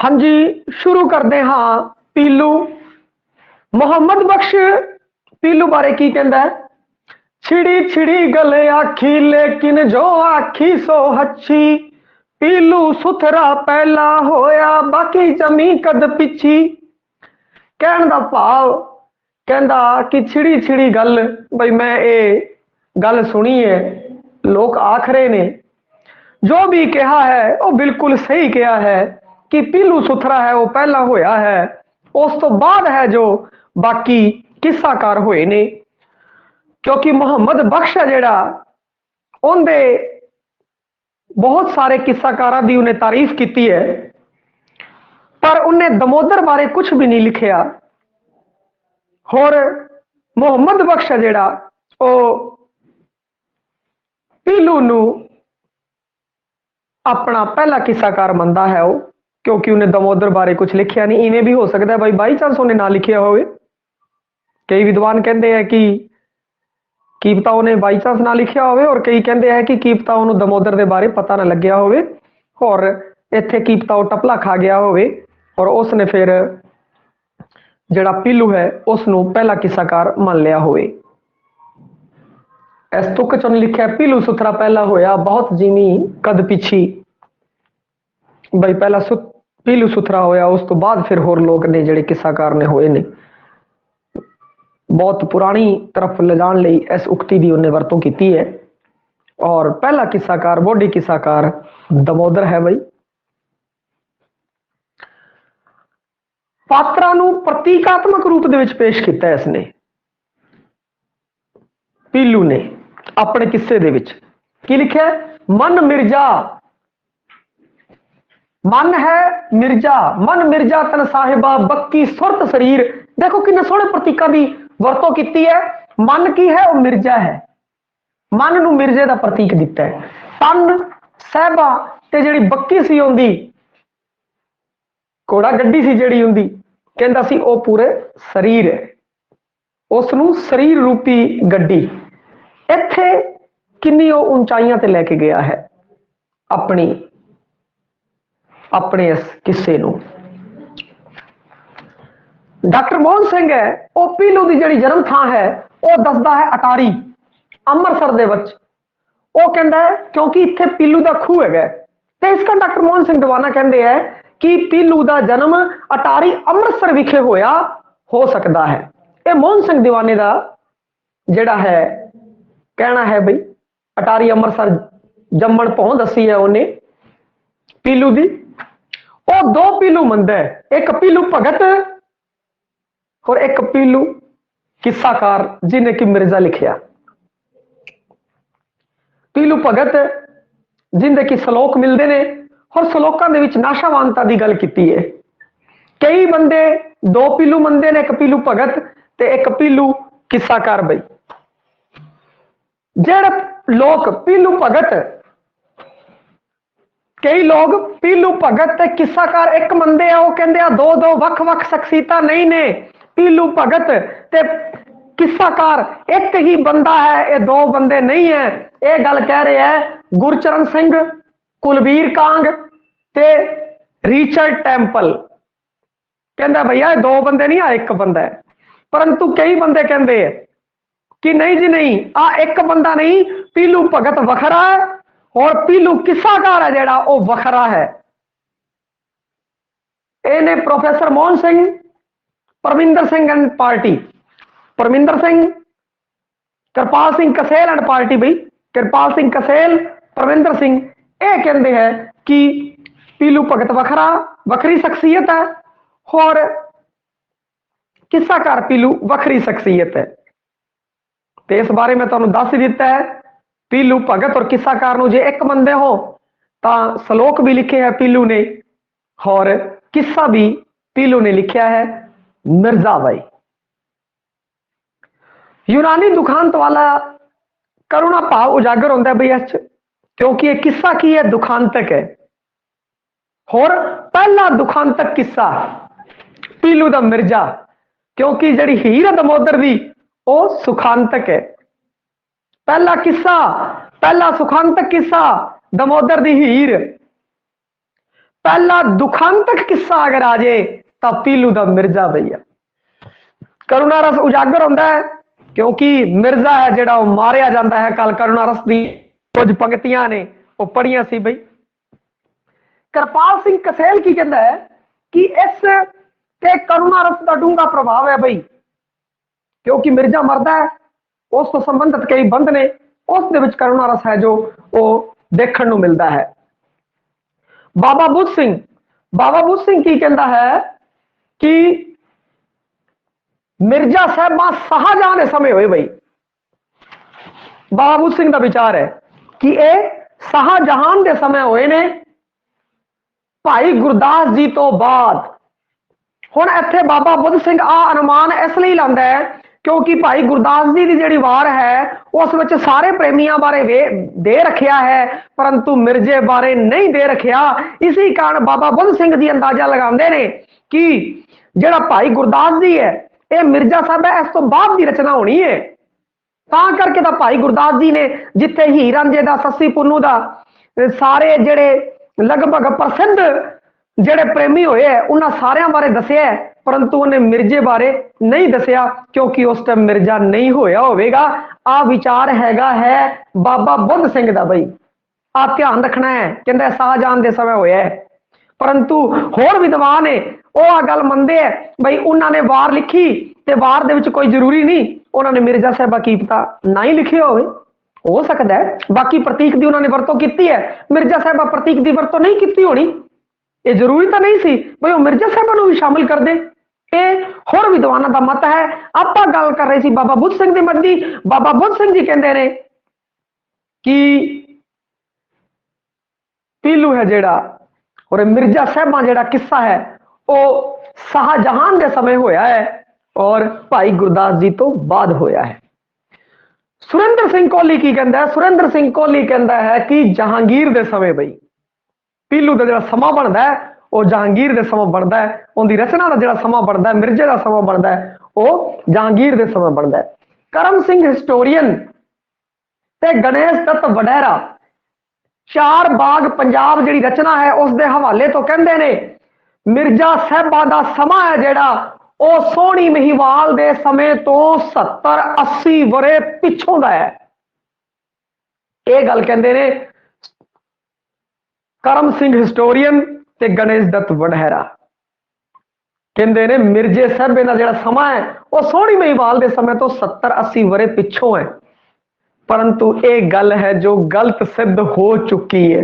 हाँ जी, शुरू करते हाँ। पीलू मुहम्मद बख्श पीलू बारे की कहता है। छिड़ी छिड़ी गले आखी लेकिन जो आखी सो हच्छी। पीलू सुथरा पहला होया बाकी जमी कद पिछी। कहण दा भाव कहंदा कि छिड़ी छिड़ी गल बई मैं ये गल सुनी है, लोग आख रहे ने जो भी कहा है वो बिल्कुल सही कहा है कि पीलू सुथरा है वो पहला होया है, उस तो बाद है जो बाकी किस्साकार होए ने। क्योंकि मुहम्मद बख्श है जेड़ा उनके बहुत सारे किस्साकारा की उन्हें तारीफ की है, पर उन्हें दमोदर बारे कुछ भी नहीं लिखिया। और मुहम्मद बख्श है जेड़ा वो पीलू नू अपना पहला किस्साकार मनता है वो, क्योंकि उन्हें दमोदर बारे कुछ लिखिया नहीं। इवें भी हो सकता है भाई बाई चांस उन्हें ना लिखिया हो। कई विद्वान कहते हैं कि पता उन्हें बाई चांस ना लिखिया हो, और कई कहते हैं कि पता उन्होंने दमोदर के बारे पता ना लग्या हो, और इत्थे की पता वो टपला खा गया हो और उसने फिर जड़ा पीलू है उसनों पहला किस्साकार मान लिया हो। इस तुक च लिखा पीलू सुथरा पहला होया बहुत जिमी कद पिछी। बई पहला पीलू सुथरा होया, उस तो बाद फिर होर लोग ने जड़े किस्साकार ने होए ने। बहुत पुरानी तरफ ले जाने लई इस उक्ति की उन्हें वरतों की है। और पहला किस्साकार बॉडी किस्साकार दमोदर है। बई पात्रा नू प्रतीकात्मक रूप दे विच पेश किया इसने, पीलू ने अपने किस्से दे विच की लिखा है। मन मिर्जा, मन है मिर्जा, मन मिर्जा तन साहिबा बक्की सुरत शरीर। देखो किन्ने सोहने प्रतीका की वरतों की है। मन की है वो मिर्जा है, मन नू मिर्जे का प्रतीक दिता है। तन साहिबा ते जिहड़ी बक्की सी उंदी घोड़ा गड्डी सी जिहड़ी उंदी कहंदा सी वो पूरे शरीर है, उसनू शरीर रूपी गड्डी। इत्थे किन्नी वो ऊंचाइयां ते लेके गया है अपनी अपने इस किस्से नू। डॉक्टर मोहन सिंह है वो पीलू की जिहड़ी जन्म थां है वो दसदा है अटारी अमृतसर दे विच। वो कहता है क्योंकि इत्थे पीलू का खूह है, तो इसका डॉक्टर मोहन सिंह दीवाना कहते हैं कि पीलू का जन्म अटारी अमृतसर विखे होया हो सकता है। ये मोहन सिंह दीवाने का जिहड़ा है कहना है। बई अटारी अमृतसर जम्मण पहुंच दसी है उन्हें पीलू की। वो दो पीलू मनदा है, एक पीलू भगत और एक पीलू किस्साकार जिन्हें कि मिर्जा लिखिया। पीलू भगत जिंदे की सलोक मिलते हैं और सलोकों के नाशावानता की गल की है। कई बंदे दो पीलू मनते हैं, एक पीलू भगत ते एक पीलू किस्साकार। बई जेड़े लोग पीलू भगत, कई लोग पीलू भगत ते किस्साकार एक मनते हैं, वो कहते हैं दो दो वख वख शख्सियतां नहीं ने। पीलू भगत ते किस्साकार एक ही बंदा है, ये दो बंदे नहीं है। ये गल कह रहे हैं गुरचरण सिंह, कुलबीर कांग ते रिचर्ड टेंपल। कहता भैया दो बंदे नहीं, आ एक बंदा है। परंतु कई बंदे कहते हैं कि नहीं जी नहीं, आ एक बंदा नहीं, पीलू भगत वखरा है और पीलू किस्साकार है जेड़ा वो वखरा है। इन्हें professor Mohan Singh, Parminder Singh and party, Parminder Singh, Kripal Singh कसेल एंड पार्टी। बई कृपाल सिंह कसेल, परमिंदर सिंह, ये कहते हैं कि पीलू भगत वखरा वखरी शख्सियत है और किस्साकार पीलू वखरी शख्सियत है। तो इस बारे में तुहानू दस दिता है। पीलू भगत और किस्साकार नू जे एक मनदे हो तो सलोक भी लिखे है पीलू ने और किस्सा भी पीलू ने लिखा है मिर्जा। बाई यूनानी दुखांत वाला करुणा भाव उजागर होता है बई इस, क्योंकि यह किस्सा की है दुखांतक है और पहला दुखांतक किस्सा पीलू दा मिर्जा, क्योंकि जड़ी हीर दमोदर दी वो सुखांतक है। पहला किस्सा, पहला सुखांतक किस्सा दमोदर दी हीर। पहला दुखांतक किस्सा अगर आ जाए तो पीलू दा मिर्जा भैया। करुणा रस उजागर होता है क्योंकि मिर्जा है जिहड़ा वो मारिया जाता है। कल करुणा रस दी कुछ पंक्तियां ने वो पढ़िया सी बई। कृपाल सिंह कसेल की कहता है कि इस ते करुणा रस का डूंगा प्रभाव है बई, क्योंकि मिर्जा मरदा है उस तो संबंधित कई बंद ने, उस दे विच करुणा रस है जो वो देखने को मिलता है। बाबा बुद्ध सिंह की कहता है कि मिर्जा साहबा शाहजहां के समय होए बई। बाबा बुद्ध सिंह का विचार है कि ये शाहजहां के समय होए ने भाई गुरदास जी तो बाद। हुण इत्थे बाबा बुद्ध सिंह आ अनुमान इसलिए लांदा है क्योंकि भाई गुरदास जी की जिहड़ी वार है उस विच सारे प्रेमियों बारे दे रखिया है परंतु मिर्जे बारे नहीं दे रखिया। इसी कारण बाबा बुद्ध सिंह जी अंदाजा लगाते हैं कि जिहड़ा भाई गुरदास जी है यह मिर्जा साहब है इस तो बाद की रचना होनी है। तां करके तो भाई गुरदास जी ने जिथे हीर रांझे दा सस्सी पुन्नू दा सारे जिहड़े लगभग प्रसिद्ध जिहड़े प्रेमी होए है उन्हां सारियां बारे दसिया है परंतु उन्हें मिर्जे बारे नहीं दसिया क्योंकि उस टाइम मिर्जा नहीं होया होवेगा। आ विचार हैगा है बाबा बुद्ध सिंह दा बई। आ ध्यान रखना है, कहंदे शाहजहां दे समय होया है परंतु होर विद्वान है वो आ गल मनदे है बई उन्होंने वार लिखी ते वार दे विच कोई जरूरी नहीं उन्होंने मिर्जा साहबा की पता ना ही लिखे हो सकता है। बाकी प्रतीक की उन्होंने वरतों की है, मिर्जा साहबा प्रतीक की वरतों नहीं की होनी। ये जरूरी तो नहीं सी भाई मिर्जा साहबा को भी शामिल कर दे। ये होर विद्वानों का मत है। आप गल कर रहे थे बाबा बुद्ध सिंह के मत की। बाबा बुद्ध सिंह जी कहते हैं कि पीलू है जेड़ा और मिर्जा साहबा जेड़ा किस्सा है वो शाहजहां के समय होया है और भाई गुरदास जी तो बाद होया है। सुरेंद्र सिंह कोहली की कहता है, सुरेंद्र सिंह कोहली कहता है कि जहांगीर के समय बई पीलू का जो समा बनता है वो जहांगीर के समय बनता है। उनकी रचना का जो समा बनता है मिर्जे का समा बनता है वो जहांगीर के समय बनता है। करम सिंह हिस्टोरियन ते गणेश दत्त वडेरा चार बाग पंजाब जी रचना है उसके हवाले तो कहते ने मिर्जा साहबा का समा है जेड़ा वो सोहनी महिवाल के समय तो 70-80 वरे पिछों का है। यह गल कहते ने करम सिंह हिस्टोरियन ते गणेश दत्त वडेरा। कहते ने मिर्जे साहबे का जो समा है वह सोहनी महिवाल के समय तो 70-80 वरे पिछों है परंतु एक गल है जो गलत सिद्ध हो चुकी है।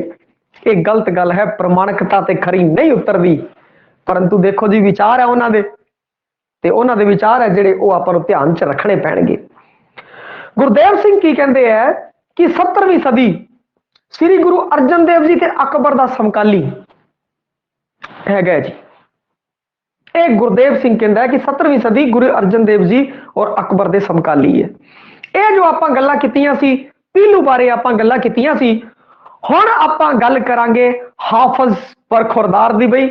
एक गलत गल है, प्रमाणिकता ते खरी नहीं उतरदी परंतु देखो जी विचार है उन्होंने विचार है जिहड़े वो आपां नूं ध्यान च रखने पैणगे। गुरदेव सिंह की कहते हैं कि 17वीं सदी श्री गुरु अर्जन देव जी ते अकबर का समकाली है जी। एक गुरदेव सिंह कहता है कि 17वीं सदी गुरु अर्जन देव जी और अकबर के समकाली है। ये जो आप गल्लां कीतियां सी पीलू बारे आप गल्लां कीतियां सी हुण आपां गल करांगे हाफिज बरखुरदार दी बई।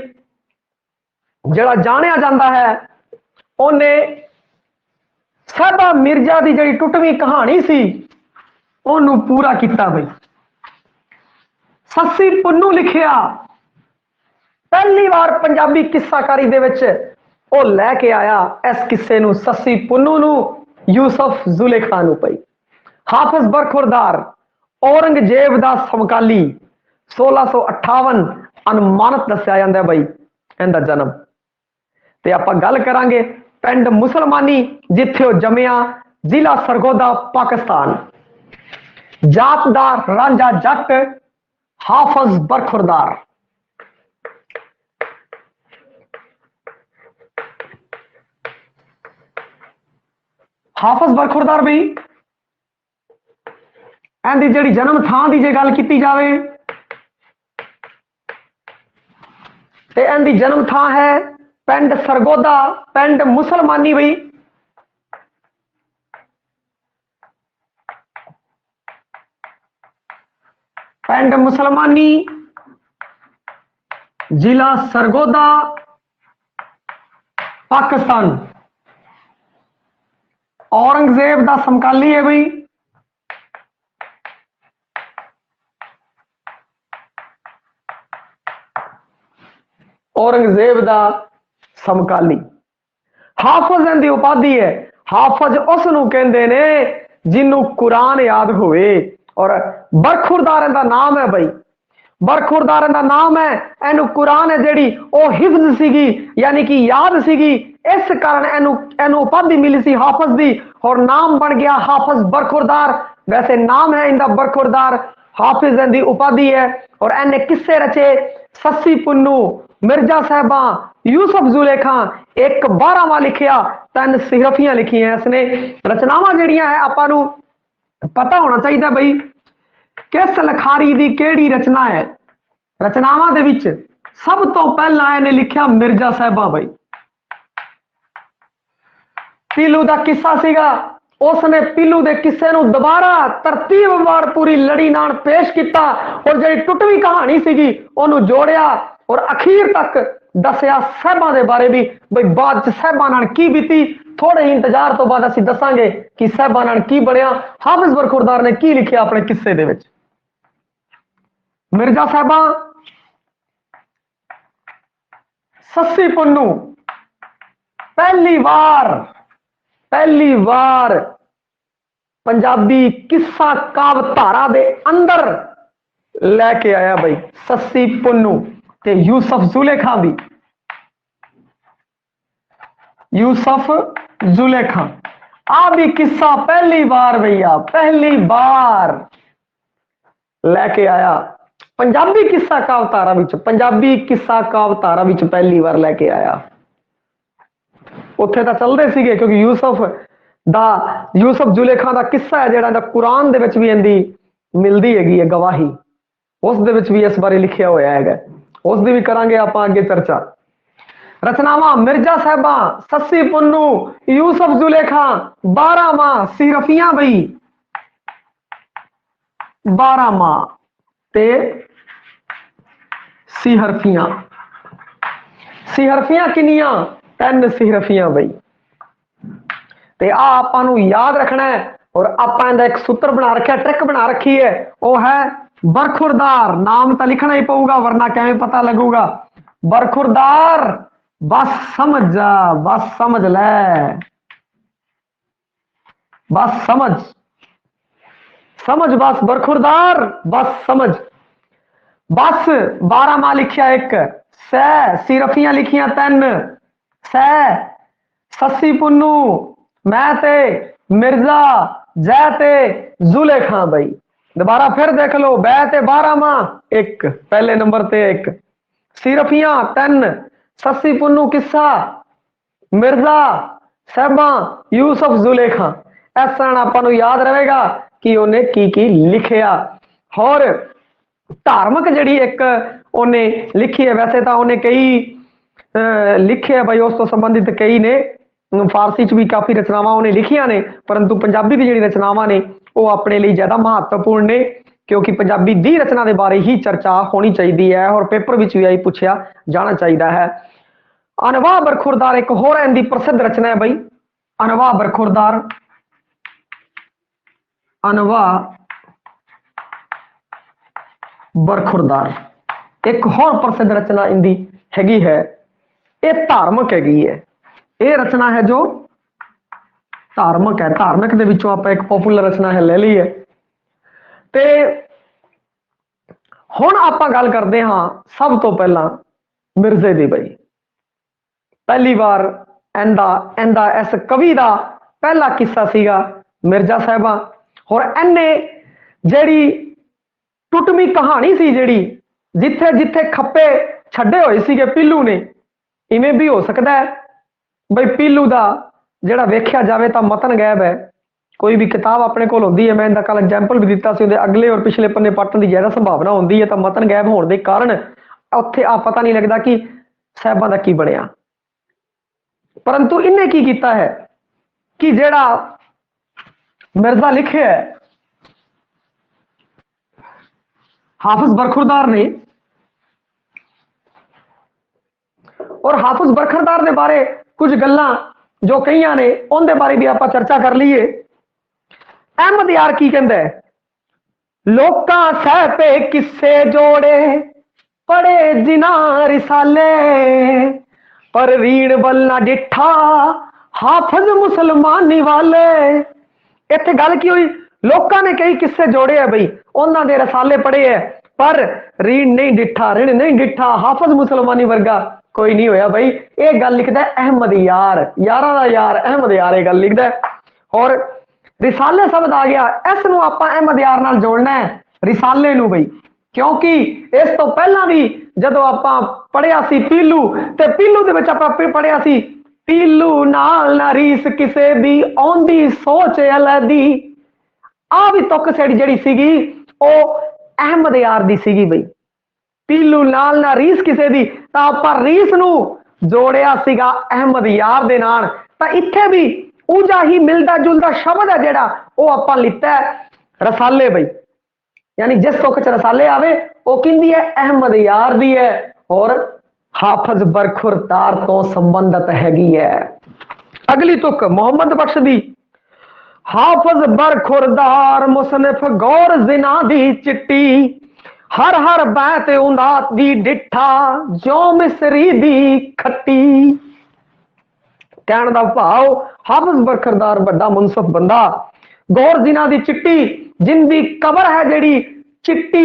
जिहड़ा जानिया जाता है उन्हें साहबा मिर्जा की जिहड़ी टुटवीं कहानी सी उन्होंने पूरा किया बई। सस्सी पुन्नू लिखिया पहली बार पंजाबी किस्साकारी दे विच वो लैके आया इस किस्से नूं सस्सी पुन्नू नूं यूसुफ जुलेखा नूं पई। हाफिज बरखुरदार औरंगजेब का समकाली 1658 अनुमानित दस्या जाता है बई इनका जन्म। ते आपां गल करांगे पिंड मुसलमानी जिथे जमिया जिला सरगोदा पाकिस्तान। जातदार रांझा जट हाफिज बरखुरदार। हाफिज बरखुरदार भी इनकी जिहड़ी जन्म थां की जे गल की जाए तो इनकी जन्म थां है पिंड सरगोदा पिंड मुसलमानी बई। पिंड मुसलमानी जिला सरगोदा पाकिस्तान। औरंगजेब का समकाली है बई। औरंगजेब दा समकाली। हाफज इहदी उपाधि है। हाफज उसनूं कहंदे ने जिन्नू कुरान याद होवे। और बरखुरदार इहदा नाम है भाई, बरखुरदार इहदा नाम है। इहनू कुरान है जिहड़ी ओ हिफ्ज सीगी, यानी कि याद सीगी, इस कारण इहनू उपाधि मिली सी हाफज दी, और नाम बन गया हाफज बरखुरदार। वैसे नाम है इनका बरखुरदार, हाफिज इहदी उपाधि है। और इन्हें किस्से रचे सस्सी पुन्नू, मिर्जा साहबा, यूसुफ जुलेखा, एक 12वां लिखिया, 3 सिरफियां लिखी हैं इसने। रचनावां जिहड़ियां है आपां नू पता होना चाहिए बई किस लखारी दी केड़ी रचना है। रचनावां दे विच सब तो पहला इन्हें लिखिया मिर्जा साहबा बई। पीलू दा किस्सा सीगा, उसने पीलू दे किस्से नू दोबारा तरतीबवार पूरी लड़ी नाल पेश किया, और जिहड़ी टुटवी कहानी सीगी ओनू जोड़िया, और अखीर तक दसिया साहबां दे बारे भी, बई बाद च साहबां नाल की बीती। थोड़े ही इंतजार तो बाद असीं दसांगे कि साहबां नाल की बनिया, हाफिज बरखुरदार ने की लिखिया अपने किस्से दे विच। मिर्जा साहबा, सस्सी पुन्नू पहली बार पंजाबी किस्सा काव धारा दे अंदर लैके आया बई सस्सी पुन्नू ते यूसुफ जुलेखा भी। यूसुफ जुलेखा आ भी किस्सा पहली बार भैया, पहली बार लैके आया पंजाबी किस्सा काव धारा विच, पंजाबी किस्सा काव धारा विच पहली बार लैके आया। उत्थे तां चलदे सीगे क्योंकि यूसुफ जुलेखा दा किस्सा है जिहड़ा कुरान दे विच भी इहदी मिलदी हैगी है गवाही, उस दे विच भी इस बारे लिखिया होया है, उस दी भी करांगे आपां अगे चर्चा। रचनावां मिर्जा साहबा, सस्सी पुन्नू, यूसुफ जुलेखा, 12वां सिरफियां बई, 12वां ते सिहरफियां। सिहरफियां किनियां? 3 सिहरफियां बई। ते आ आपां नू याद रखना है, और आपां इहदा एक सूत्र बना रखा, ट्रिक बना रखी है, वो है बरखुरदार। नाम तो लिखना ही पऊगा वरना कैसे पता लगूगा। बरखुरदार, बस समझ जा, बस समझ ले, बस समझ बस बरखुरदार, बस समझ बस। 12वां लिखिया 1, सै सिरफियां लिखियां 3, सै सस्सी पुन्नू, मैं ते मिर्जा, जै ते जुलेखा बई। दोबारा फिर देख लो, बै ते 12वां 1, पहले नंबर ते 1, सिरफियां 3, सस्सी पुन्नू किस्सा, मिर्जा साहबा, यूसुफ जुलेखा। इस तरह आपां याद रहेगा कि उन्हें की लिखिया। और धार्मिक जिहड़ी एक उन्हें लिखी है, वैसे तो उन्हें कई लिखे है भाई, उस तो संबंधित कई ने, फारसी च भी काफ़ी रचनावां उन्हें लिखिया ने, परंतु पंजाबी की जिहड़ी रचनावां ने वो अपने लिए ज़्यादा महत्वपूर्ण ने, क्योंकि पंजाबी दी रचना के बारे ही चर्चा होनी चाहिए है, और पेपर में भी आई पूछा जाना चाहिए है। अनवा बरखुरदार एक होर इनकी प्रसिद्ध रचना है भाई, अनवा बरखुरदार। अनवा बरखुरदार एक होर प्रसिद्ध रचना इनकी हैगी है, ये धार्मिक हैगी है। ये रचना है जो धार्मिक है, धार्मिक दे विचों आपां एक पॉपुलर रचना है ले ली है। ते हुण आपां गल करते हाँ सब तो पहला मिर्जे दी बई। पहली बार इंदा इस कवि का पहला किस्सा सीगा मिर्जा साहबा, और इन्ने जिहड़ी टुटमी कहानी सी, जिहड़ी जिथे जिथे खप्पे छड्डे होए सीगे पीलू ने, इवें भी हो सकता है बई पीलू का जिहड़ा वेख्या जाए तो मतन गैब है। कोई भी किताब अपने को होंदी है, मैं इनका कल एग्जाम्पल भी दिता सी, अगले और पिछले पन्ने पट्टन की ज्यादा संभावना होंदी है, तो मतन गैब होने के कारण उत्थे आ पता नहीं लगता कि साहबां दा की बनिया। परंतु इन्हें की किया है कि जिहड़ा मिर्जा लिखे है हाफिज बरखुरदार ने, और हाफिज बरखुरदार के बारे कुछ गल्लां जो कई ने उनके बारे भी आप चर्चा कर लीए। अहमद यार की कहंदा है, लोकां सह पे किस्से जोड़े पढ़े जिना रिसाले पर रीण बल ना डिठा हाफज मुसलमानी वाले। इत्थे गल की हुई, लोगों ने कई किस्से जोड़े है बई, उन्होंने रसाले पढ़े है पर रीण नहीं डिठा, ऋण नहीं डिठा, हाफज मुसलमानी वर्गा कोई नहीं होया बई। ये गल लिखदा है अहमद यार, यारा दा यार अहमद यार, ये गल लिखदा है। और रिसाले शब्द आ गया, इस नूं आपां अहमद यार नाल जोड़ना है रिसाले नूं बई, क्योंकि इस तो पहला भी जदों आपां पढ़िया सी पीलू, ते पीलू दे विच आपां पढ़िया सी पीलू नाल ना रीस किसे दी आउंदी सोच अलैदी। आ भी तुक ਜਿਹੜੀ ਸੀਗੀ ਉਹ ਅਹਿਮਦ ਯਾਰ ਦੀ ਸੀਗੀ ਬਈ, ਪੀਲੂ ਨਾਲ ਨਾ ਰੀਸ ਕਿਸੇ ਦੀ, ਤਾਂ ਆਪਾਂ ਰੀਸ ਨੂੰ ਜੋੜਿਆ ਸੀਗਾ ਅਹਿਮਦ ਯਾਰ ਦੇ ਨਾਲ। ਤਾਂ ਇੱਥੇ ਵੀ ਉਹਦਾ ਹੀ ਮਿਲਦਾ ਜੁਲਦਾ ਸ਼ਬਦ ਹੈ ਜਿਹੜਾ ਉਹ ਆਪਾਂ ਲਿੱਤਾ ਰਸਾਲੇ ਬਈ, यानी जिस तुक च रसाले आवे वो किंदी है अहमद यार दी है और हाफज बरखुरदार तो संबंधित हैगी है। अगली तुक मोहम्मद बख्श दी, हाफज बरखुरदार मुसनिफ गौर जिना दी चिट्टी हर हर बैत उंदा दी डिठा जो मिसरी दी खट्टी। कहने दा भाव हाफज बरखुरदार बड़ा मुनसफ बंदा, गौर जिना दी चिट्टी जिंदी कबर है जेड़ी चिट्टी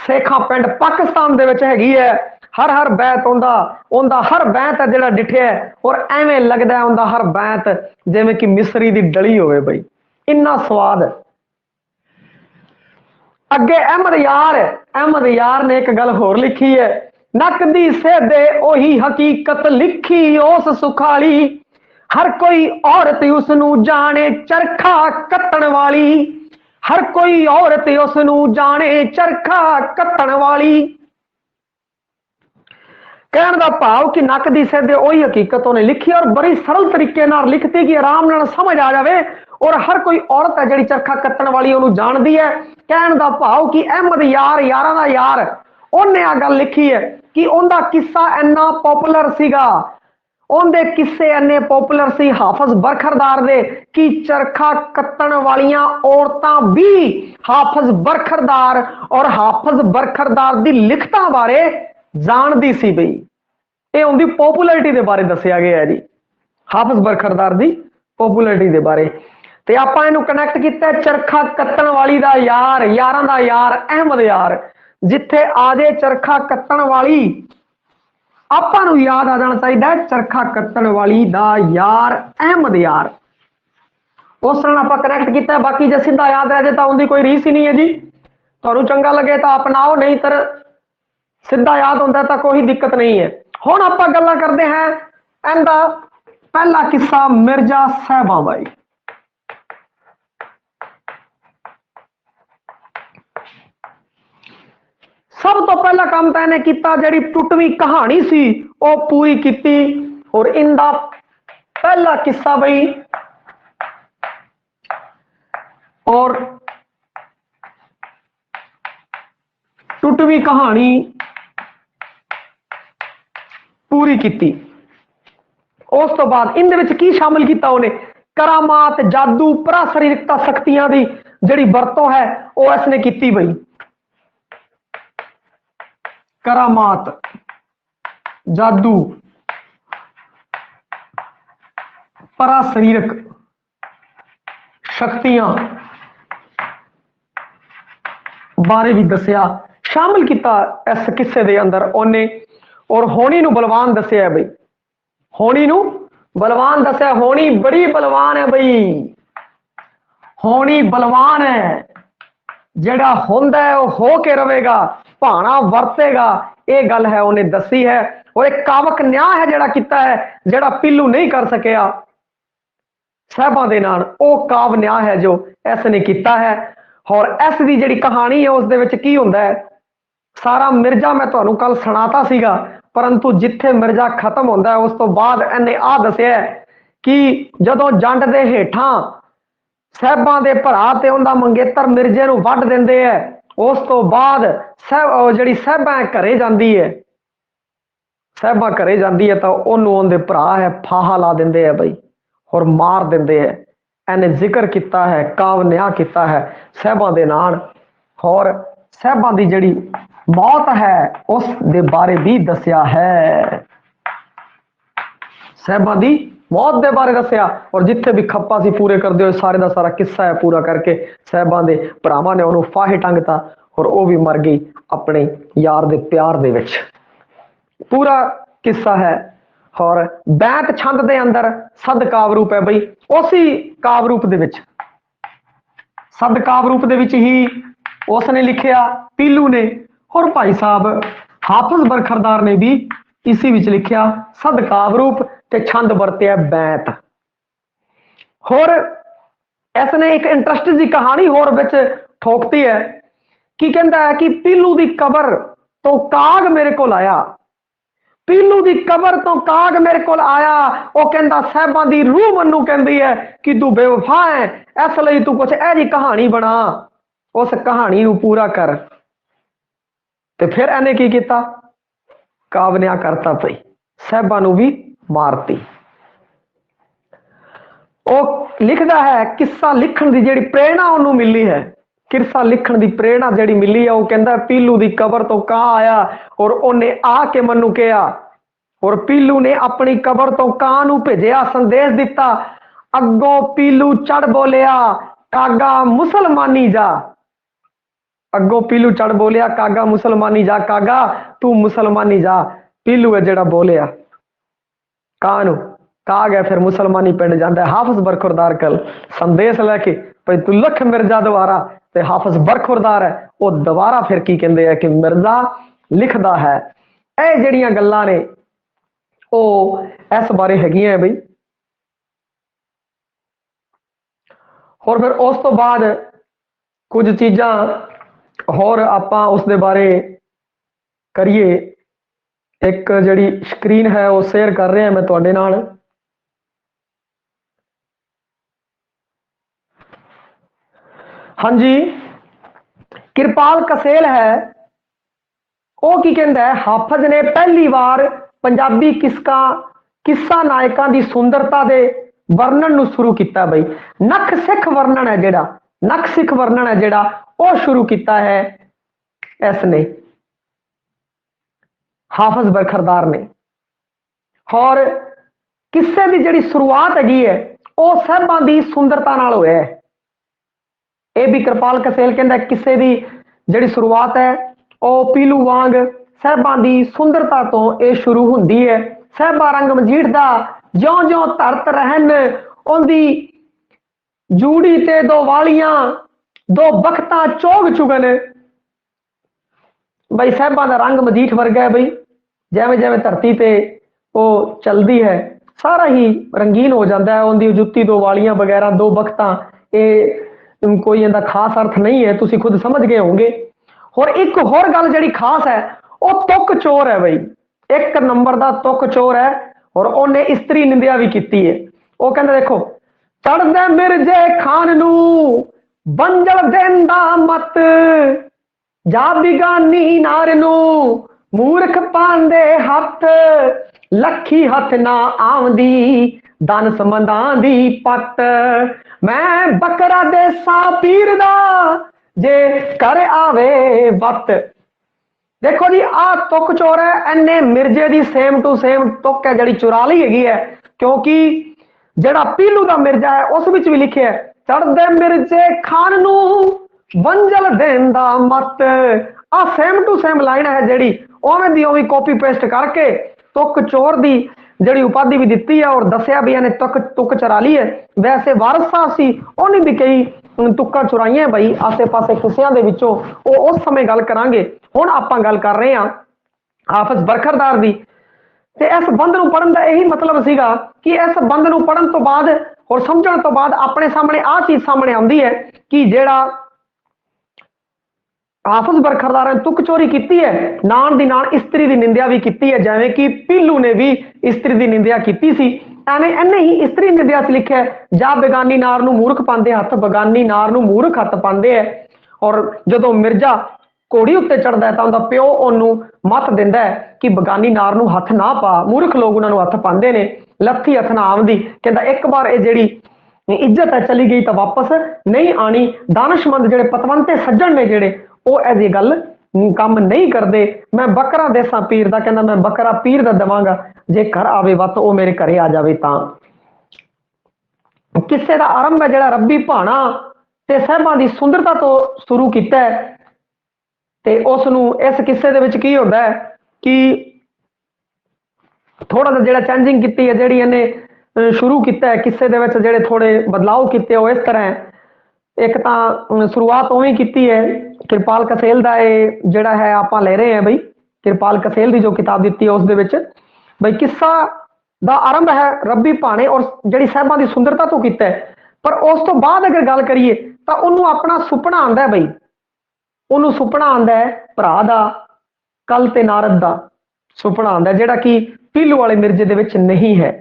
सेखा पिंड पाकिस्तान दे विच हैगी है, हर हर बैत उंदा हर बैत है जेड़ा डिठिया है और एवें लगदा है उंदा हर बैत जिवें कि मिसरी दी डली होवे बई, इन्ना स्वाद। अगे अहमद यार ने एक गल होर लिखी है, नक दी सेधे ओही हकीकत लिखी उस सुखाली हर कोई औरत उसनू जाने चरखा कत्तण वाली, हर कोई औरत उसनू जाने चरखा कत्तण वाली। कहने का भाव कि नक दी सिद्ध वही हकीकत उन्हें लिखी और बड़ी सरल तरीके नाल लिखती कि आराम नाल समझ आ जाए, और हर कोई औरत है जी चरखा कत्तण वाली उन्होंने जानती है। कहने का भाव कि अहमद यार यारा दा यार उन्हें आ गल लिखी है कि उनका किस्सा इन्ना पॉपुलर सीगा, उनके किस्से इन्ने पॉपुलर सी हाफज बरखरदार दे कि चरखा कत्तण वालियां औरतां भी हाफज बरखरदार और हाफज बरखरदार दी लिखतां बारे जानदी सी बई। ये उनकी पॉपुलैरिटी दे बारे दस्सिया गया है जी, हाफज बरखरदार दी पॉपुलैरिटी दे बारे। ते आपां इहनूं कनैक्ट कीता चरखा कत्तण वाली दा यार, यारां दा यार अहमद यार, जिथे आजे चरखा कत्तण वाली आपां नूं याद आ जाना चाहिए चरखा कत्तण वाली दा यार अहमद यार, उस नाल आपां कनैक्ट कीता। बाकी जे सीधा याद रह जाए तो उनकी कोई रीस ही नहीं है जी, तुहानूं चंगा लगे तो अपनाओ, नहीं तो सीधा याद होंदा तो कोई दिक्कत नहीं है। हुण आपां गल्लां करदे हैं इहदा पहला किस्सा मिर्जा साहिबां बाई। सब तो पहला काम तो इन्हें किया जी टुटवी कहानी सी वो पूरी की, और इनका पहला किस्सा बई और टुटवी कहानी पूरी की। उस तो बाद इन की शामिल किया उन्हें करामात जादू परा शरीरकता शक्तियां की जिहड़ी वरतों है वो इसने की बई। करामात जादू परा शरीरक शक्तियां बारे भी दसिया, शामिल किया इस किस्से दे अंदर उन्हें। और होनी नू बलवान दसिया बई, होनी नू बलवान दसिया, होनी बड़ी बलवान है बई, होनी बलवान है, जेड़ा होंदा है वो हो के रहेगा, भाना वरतेगा, ये गल है उन्हें दसी है। और एक कावक न्याय है जेड़ा किता है, जेड़ा पीलू नहीं कर सकिया साहिबां दे नाल, वो काव न्याय है जो इसने किया है। और इस दी जिहड़ी कहानी है उस दे विच की हुंदा है, सारा मिर्जा मैं तुहानूं कल सुणाता सीगा, परंतु जिथे मिर्जा खत्म होंदा है उस तो बाद इन्हें आ दसिया कि जदों जंड दे हेठां साहिबां दे भरा ते उनदा मंगेतर मिर्जे नूं वढ दिंदे है, उस तो बाद जिहड़ी साहिबां घरे जांदी है, साहिबां घरे जांदी है तो उन्होंने उनदे भरा है फाहा ला दिंदे है बई और मार दिंदे है। इन्हें जिक्र किया है, काव न्याय किया है साहिबां दे नाल, और साहिबां दी जिहड़ी मौत है उस दे बारे भी दसिया है। साहबा दी मौत के बारे दसिया और जिथे भी खप्पा सी पूरे करते हुए सारे का सारा किस्सा है पूरा करके साहबा के भरावां ने उन्होंने फाहे टंगता और वह भी मर गई अपने यार दे प्यार दे विच। पूरा किस्सा है। और बैत छंद के अंदर सद काव रूप है बई, उसी काव रूप दे विच सद काव रूप दे विच ही उसने लिखिया पीलू ने, और भाई साहब हाफिज बरखरदार ने भी इसी विच लिखिया सद काव रूप ते छंद वरतिया बैत। होर इसने एक इंटरेस्टिंग जी कहानी होर विच ठोकती है कि कहता है कि पीलू दी कबर तो काग मेरे को आया, पीलू दी कबर तो काग मेरे को आया, वो कहता साहबा दी रूह मनु कहती है कि तू बेवफा है, इसलिए तू कुछ ऐसी कहानी बना, उस कहानी नू पूरा कर। ते फिर इन्हें की किया, कावनिया करता पई साहबा नू भी मारती। वो लिखता है किस्सा लिखण दी जेड़ी प्रेरणा उन्होंने मिली है, किस्सा लिखण दी प्रेरणा जेड़ी मिली है, वो कहता पीलू दी कबर तो कहाँ आया और उन्हें आके मनु कहा, और पीलू ने अपनी कबर तो कां नू भेजिया संदेश दिता, अगों पीलू चढ़ बोलिया कागा मुसलमानी जा, अगों पीलू चढ़ बोलिया कागा मुसलमानी जा, कागा तू मुसलमानी जा। पीलू है जेड़ा बोलिया कां नू, काग है फिर मुसलमानी पिंड जाता है। हाफिज बरखुरदार कल संदेश लैके भाई तू लख मिर्जा दोबारा, ते हाफिज बरखुरदार है वो दोबारा फिर की कहते हैं कि मिर्जा लिखदा है। ये जड़ियां गल्लां ने वो इस बारे हैगियां बई। और फिर उस तो बाद कुछ चीज़ां होर आपां उस दे बारे करिए। एक जड़ी स्क्रीन है वो शेयर कर रहे हैं मैं तुहाडे नाल। हाँ जी, किरपाल कसेल है वो की कहता है हाफिज ने पहली बार पंजाबी किस्सा नायकों की सुंदरता के वर्णन नू शुरू किया बई। नख सिख वर्णन है जेड़ा, नख सिख वर्णन है जेड़ा वो शुरू किया है इसने हाफिज बरखरदार ने। और किस्से की जिहड़ी शुरुआत हैगी है वो साहबां की सुंदरता नाल होया है। यह भी कृपाल कसेल कहता है किस्से की जिहड़ी शुरुआत है वो पीलू वांग साहबां की सुंदरता तो यह शुरू होंदी है। साहबा रंग मजीठ दा ज्यों ज्यों धरत रहन उनदी जूड़ी ते दो वालियां दो बखता चोग चुगन। बई साहबा का रंग मजीठ वर्गा है बई, जिवें जिवें धरती ते वो चलती है सारा ही रंगीन हो जाता है। उनकी जुत्ती दो वालियां वगैरह दो बखता, ये कोई इनका खास अर्थ नहीं है, तुसी खुद समझ गए होंगे। और एक होर गल जिहड़ी खास है वो तुक चोर है बई, एक नंबर का तुक चोर है। और उन्हें स्त्री निंदिया भी की है। वो कहते देखो चढ़दे मिर्जे खान नू बंजल देंदा मत, जा बिगानी नार नू मूर्ख पांदे हथ, लखी हथ ना आंदी दन समंदा दी पत, मैं बकरा दे सा पीर दा जे कर आवे वत। देखो जी आ तुक चोर है, इन्ने मिर्जे की सेम टू सेम तुक है जड़ी चुरा ली हैगी है, क्योंकि जड़ा पीलू का मिर्जा है उस विच भी लिखे है चढ़दे मिर्जे खान नू बंजल देंदा मत। आ सेम टू सेम लाइन है जड़ी उवें दी उवें कॉपी पेस्ट करके तुक चोर दी जड़ी उपाधि भी दी है और दसिया भी इन्हें तुक चुरा ली है। वैसे वारिस साहब सी उन्हें भी कई तुक्का चुराइया बई आसे पासे किस्सियां दे विचों, वो उस समय गल करांगे। हुण आपां गल कर रहे हैं हाफिज बरखरदार दी। ते इस बंद नूं पढ़न का यही मतलब सीगा कि इस बंद नूं पढ़न तो बाद और समझण तो बाद अपने सामने आ चीज सामने आउंदी है कि जेड़ा हाफिज बरखरदार ने तुक चोरी की है नान दी नान स्त्री की निंदिया भी की है, जिवें कि पीलू ने भी स्त्री की निंदिया की सी। एवें इन्हें ही स्त्री निंदिया से लिखा है जा बेगानी नार नूं मूर्ख पांदे हथ, बेगानी नार नूं मूर्ख हथ पांदे है। और जदों मिर्जा घोड़ी उत्ते चढ़दा है तो उनका प्यो उन्होंने मत दिंदा है कि बेगानी नार नूं हथ ना पा, मूर्ख लोग उन्होंने हथ पांदे ने, लत्थी हथ ना आउंदी। कहता एक बार ये जिहड़ी इज्जत है चली गई तो वापस नहीं आनी। दानशमंद जिहड़े पतवंते सज्जण ने जिहड़े वो ऐसी गल ਕੰਮ ਨਹੀਂ ਕਰਦੇ, ਮੈਂ ਬੱਕਰਾ ਦੇਸਾਂ ਪੀਰ ਦਾ, ਕਹਿੰਦਾ ਮੈਂ ਬੱਕਰਾ ਪੀਰ ਦਾ ਦੇਵਾਂਗਾ ਜੇ ਘਰ ਆਵੇ ਵਤ ਉਹ ਮੇਰੇ ਘਰੇ ਆ ਜਾਵੇ ਤਾਂ। ਕਿਸੇ ਦਾ ਆਰੰਭ ਹੈ ਜਿਹੜਾ ਰੱਬੀ ਭਾਣਾ ਤੇ ਸਾਹਿਬਾਂ ਦੀ ਸੁੰਦਰਤਾ ਤੋਂ ਸ਼ੁਰੂ ਕੀਤਾ ਹੈ। ਤੇ ਉਸ ਨੂੰ ਇਸ ਕਿੱਸੇ ਦੇ ਵਿੱਚ ਕੀ ਹੁੰਦਾ ਹੈ ਕਿ ਥੋੜਾ ਜਿਹਾ ਜਿਹੜਾ ਚੇਂਜਿੰਗ ਕੀਤੀ ਹੈ, ਜਿਹੜੀ ਇਹਨੇ ਸ਼ੁਰੂ ਕੀਤਾ ਹੈ ਕਿੱਸੇ ਦੇ ਵਿੱਚ, ਜਿਹੜੇ ਥੋੜੇ ਬਦਲਾਅ ਕੀਤੇ ਉਹ ਇਸ ਤਰ੍ਹਾਂ ਹੈ। ਇੱਕ ਤਾਂ ਸ਼ੁਰੂਆਤ ਉਵੇਂ ਕੀਤੀ ਹੈ, ਕਿਰਪਾਲ ਕਸੇਲ ਦਾ ਇਹ ਜਿਹੜਾ ਹੈ ਆਪਾਂ ਲੈ ਰਹੇ ਹਾਂ ਬਈ, ਕਿਰਪਾਲ ਕਸੇਲ ਦੀ ਜੋ ਕਿਤਾਬ ਦਿੱਤੀ ਹੈ ਉਸ ਦੇ ਵਿੱਚ ਬਈ ਕਿੱਸਾ ਦਾ ਆਰੰਭ ਹੈ ਰੱਬੀ ਭਾਣੇ ਔਰ ਜਿਹੜੀ ਸਾਹਿਬਾਂ ਦੀ ਸੁੰਦਰਤਾ ਤੋਂ ਕੀਤਾ ਹੈ। ਪਰ ਉਸ ਤੋਂ ਬਾਅਦ ਅਗਰ ਗੱਲ ਕਰੀਏ ਤਾਂ ਉਹਨੂੰ ਆਪਣਾ ਸੁਪਨਾ ਆਉਂਦਾ ਬਈ, ਉਹਨੂੰ ਸੁਪਨਾ ਆਉਂਦਾ ਹੈ ਭਰਾ ਦਾ, ਕਲ ਤੇ ਨਾਰਦ ਦਾ ਸੁਪਨਾ ਆਉਂਦਾ ਜਿਹੜਾ ਕਿ ਪੀਲੂ ਵਾਲੇ ਮਿਰਜ਼ੇ ਦੇ ਵਿੱਚ ਨਹੀਂ ਹੈ।